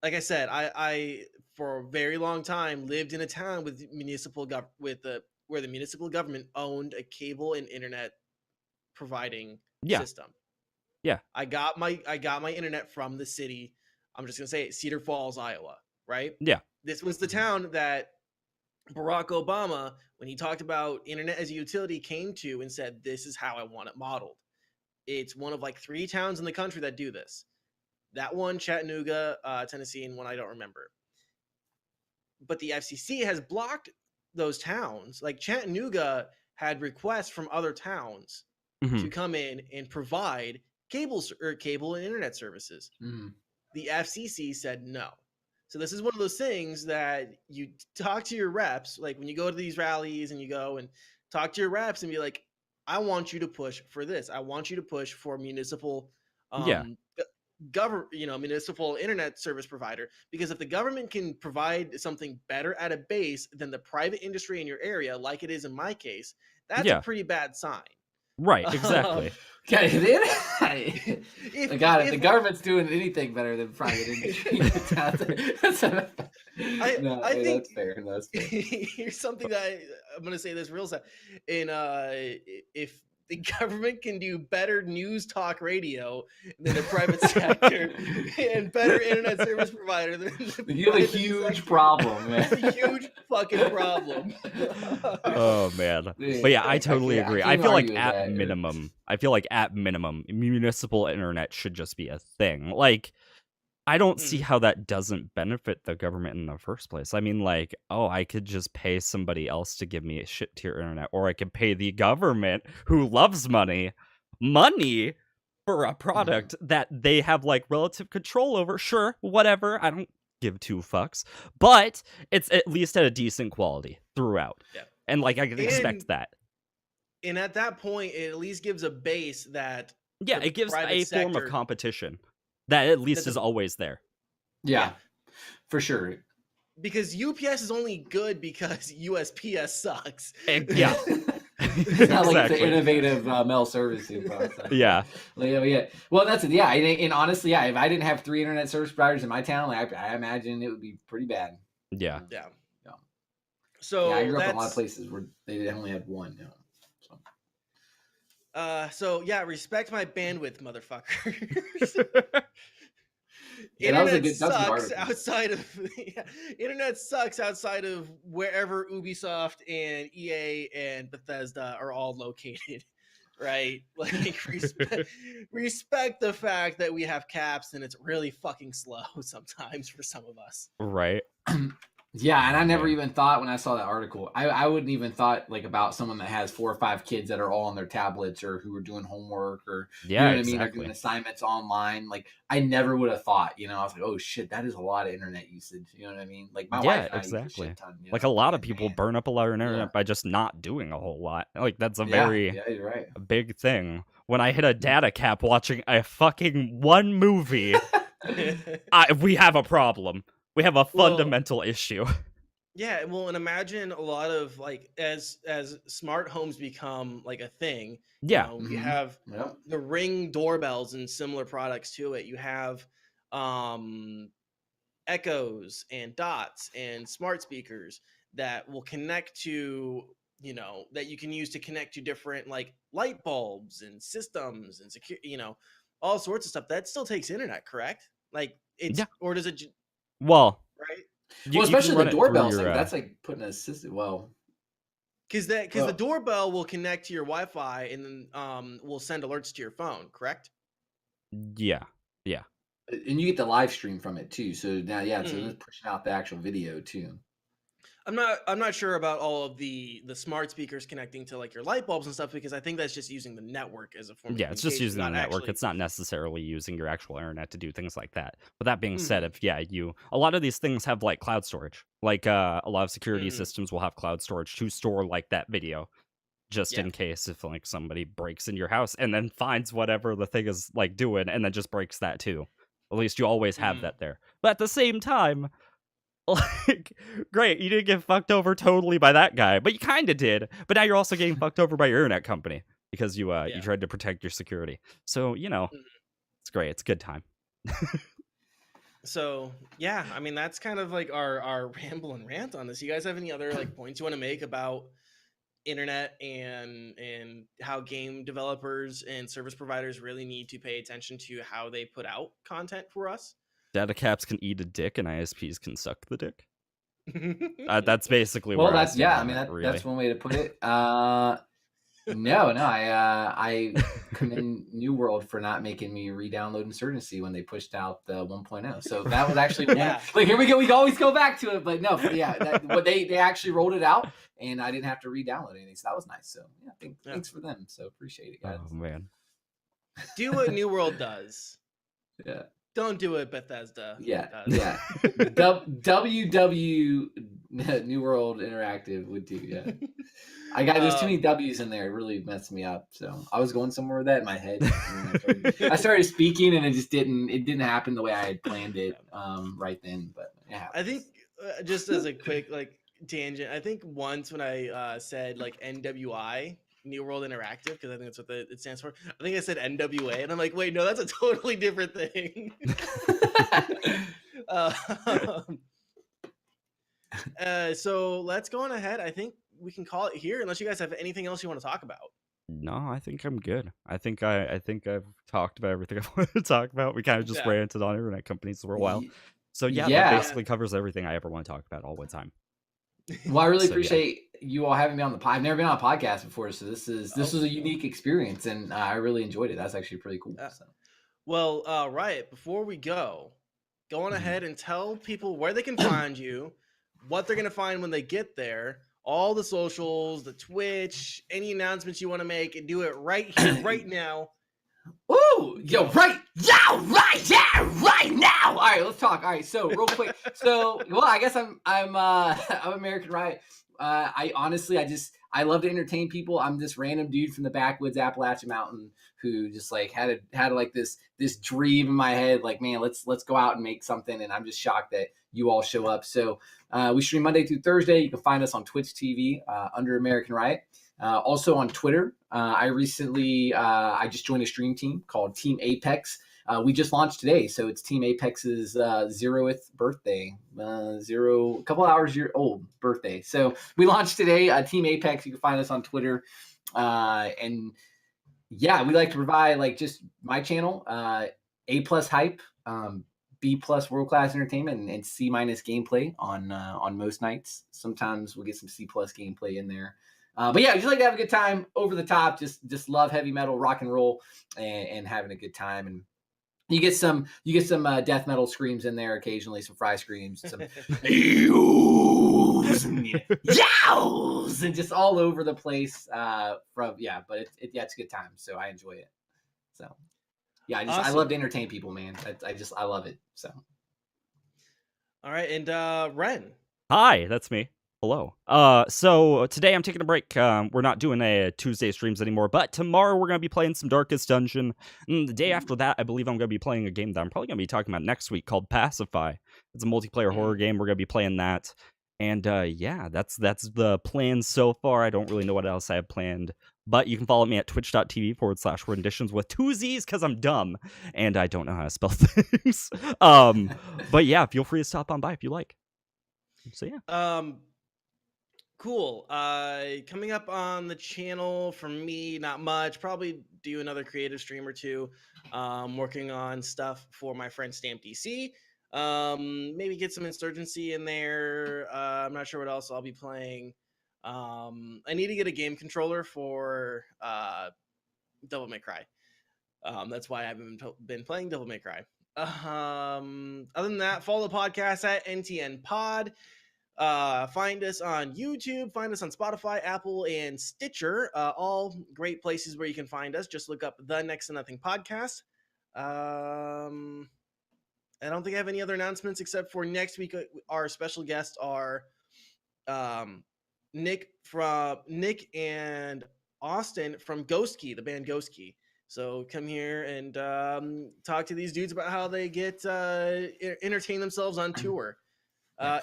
like I said, I for a very long time lived in a town with where the municipal government owned a cable and internet providing system. Yeah. I got my internet from the city. I'm just gonna say it, Cedar Falls, Iowa. Right. Yeah. This was the town that Barack Obama, when he talked about internet as a utility, came to and said, this is how I want it modeled. It's one of like 3 towns in the country that do this. That one, Chattanooga, Tennessee, and one I don't remember. But the FCC has blocked those towns. Like Chattanooga had requests from other towns to come in and provide cable and internet services. The FCC said no. So this is one of those things that you talk to your reps, like when you go to these rallies and you go and talk to your reps and be like, I want you to push for this. I want you to push for municipal municipal internet service provider, because if the government can provide something better at a base than the private industry in your area, like it is in my case, that's a pretty bad sign. Right, exactly. If the government's doing anything better than private industry, I think that's fair. Here's something that I'm going to say this real sad. If the government can do better news talk radio than the private sector and better internet service provider than you have a huge problem, man. A huge fucking problem. Oh man. But yeah, I totally agree. I feel like at minimum, municipal internet should just be a thing. Like, I don't see how that doesn't benefit the government in the first place. I mean, like, I could just pay somebody else to give me a shit tier internet, or I could pay the government, who loves money for a product that they have like relative control over. Sure, whatever. I don't give 2 fucks, but it's at least at a decent quality throughout. Yeah. And like, I can expect that. And at that point, it at least gives a base that it gives a form of competition that at least is always there. Yeah, for sure. Because UPS is only good because USPS sucks. Yeah. It's not like the innovative mail servicing process. Yeah. Well, that's it. Yeah, and honestly, if I didn't have 3 internet service providers in my town, I imagine it would be pretty bad. Yeah. So I grew up in a lot of places where they only had 1. So respect my bandwidth, motherfuckers. Internet sucks outside of wherever Ubisoft and EA and Bethesda are all located, right? Like, respect the fact that we have caps and it's really fucking slow sometimes for some of us. Right. Yeah, and I never even thought when I saw that article, I wouldn't even thought like about someone that has 4 or 5 kids that are all on their tablets or who are doing homework or you know what I mean, or doing assignments online. Like, I never would have thought, I was like, oh shit, that is a lot of internet usage. You know what I mean? Like, my wife and I use a shit ton, like, a lot of people burn up a lot of internet by just not doing a whole lot. Like, that's a very big thing. When I hit a data cap watching a fucking 1 movie, we have a problem. We have a fundamental issue. Yeah, well, and imagine a lot of like as smart homes become like a thing, Yeah. you have Yep. the Ring doorbells and similar products to it. You have um Echoes and Dots and smart speakers that will connect to, that you can use to connect to different like light bulbs and systems and secure, all sorts of stuff. That still takes internet, correct? Like Yeah. or does it, Well, right? you Well, can especially run the it through doorbells, your like that's like putting an assistant. Well, Because the well, doorbell will connect to your Wi-Fi and then will send alerts to your phone, correct? yeah. and you get the live stream from it too. So now, yeah, so Mhm. it's pushing out the actual video too. I'm not sure about all of the smart speakers connecting to like your light bulbs and stuff, because I think that's just using the network as a form of Yeah, it's just communication, using the not network. actually. It's not necessarily using your actual internet to do things like that. But that being said, Mhm, if a lot of these things have like cloud storage. Like a lot of security mhm. systems will have cloud storage to store like that video just Yeah. in case if like somebody breaks in your house and then finds whatever the thing is like doing and then just breaks that too. At least you always have Mhm. that there. But at the same time, like, great, you didn't get fucked over totally by that guy, but you kind of did. But now you're also getting fucked over by your internet company because you Yeah. tried to protect your security. So Mhm. it's great. It's a good time. So yeah, I mean that's kind of like our ramble and rant on this. You guys have any other like points you want to make about internet and how game developers and service providers really need to pay attention to how they put out content for us? Data caps can eat a dick and ISPs can suck the dick. That's basically Well, where I that's stand yeah. I on mean, it. that's Really. one way to put it. No, no. I commend New World for not making me re-download Insurgency when they pushed out the 1.0. So that was actually one. Yeah. Like here we go. We can always go back to it, but no, yeah. But they actually rolled it out, and I didn't have to re-download anything. So that was nice. So yeah, Yeah. thanks for them. So appreciate it, guys. Oh man. Do what New World does. Yeah. Don't do what Bethesda Yeah, does. yeah. WW New World Interactive would do. Yeah, I got there's too many W's in there. It really messed me up. So I was going somewhere with that in my head. And I started speaking, and it just didn't. It didn't happen the way I had planned it right then. But yeah, I think just as a quick like tangent, I think once when I said like NWI, New World Interactive, because I think that's what it stands for. I think I said NWA, and I'm like, wait, no, that's a totally different thing. So let's go on ahead. I think we can call it here, unless you guys have anything else you want to talk about. No, I think I'm good. I think I've talked about everything I wanted to talk about. We kind of just Yeah. ranted on internet companies for a while. So yeah, that Yeah. basically covers everything I ever want to talk about all the time. Well, I really So, yeah. appreciate you all having me on the pod. I've never been on a podcast before, so this was a unique experience, and I really enjoyed it. That's actually pretty cool. So. Well, Riot, before we go on ahead and tell people where they can find you, what they're gonna find when they get there, all the socials, the Twitch, any announcements you want to make, and do it right here, right now. Ooh, yo, right now. All right, let's talk. All right, so real quick. So, well, I guess I'm American Riot. I honestly, I love to entertain people. I'm this random dude from the backwoods Appalachian Mountain who just like had like this dream in my head, like, man, let's go out and make something. And I'm just shocked that you all show up. So we stream Monday through Thursday. You can find us on Twitch TV under American Riot. Also on Twitter, I recently I just joined a stream team called Team Apex. We just launched today, so it's Team Apex's 0th birthday, a couple hours old birthday. So we launched today, Team Apex. You can find us on Twitter, and yeah, we like to provide like just my channel, A+ hype, B+ world class entertainment, and C- gameplay on most nights. Sometimes we'll get some C+ gameplay in there. But yeah, I just like to have a good time, over the top, just love heavy metal, rock and roll, and having a good time. And you get some death metal screams in there occasionally, some fry screams, some yows, and just all over the place. But it's a good time, so I enjoy it. So yeah, Awesome. I love to entertain people, man. I love it. So all right, and Ren. Hi, that's me. Hello. So today I'm taking a break. We're not doing a Tuesday streams anymore, but tomorrow we're gonna be playing some Darkest Dungeon. And the day after that, I believe I'm gonna be playing a game that I'm probably gonna be talking about next week called Pacify. It's a multiplayer horror game. We're gonna be playing that. And yeah, that's the plan so far. I don't really know what else I have planned. But you can follow me at twitch.tv/renditions with 2 Z's because I'm dumb and I don't know how to spell things. But yeah, feel free to stop on by if you like. So yeah. Cool. Coming up on the channel for me, not much. Probably do another creative stream or two. Working on stuff for my friend Stamp DC. Maybe get some Insurgency in there. I'm not sure what else I'll be playing. I need to get a game controller for Devil May Cry. That's why I haven't been playing Devil May Cry. Other than that, follow the podcast at NTN Pod. Find us on YouTube, find us on Spotify, Apple, and Stitcher. All great places where you can find us. Just look up the Next to Nothing podcast. I don't think I have any other announcements except for next week. Our special guests are Nick and Austin from Ghost Key, the band Ghost Key. So come here and talk to these dudes about how they get entertain themselves on tour.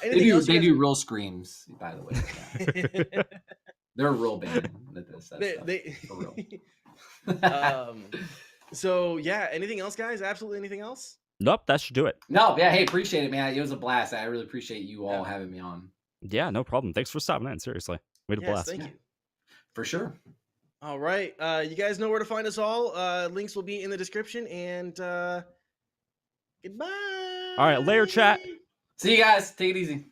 They do real screams, by the way. Yeah. They're a real band that does that stuff. For real. So yeah, anything else, guys? Absolutely anything else? Nope, that should do it. No, yeah, hey, appreciate it, man. It was a blast. I really appreciate you all having me on. Yeah, no problem. Thanks for stopping in. Seriously, we had a blast. Thank you. For sure. All right, you guys know where to find us all. Links will be in the description, and goodbye. All right, later, chat. See you guys. Take it easy.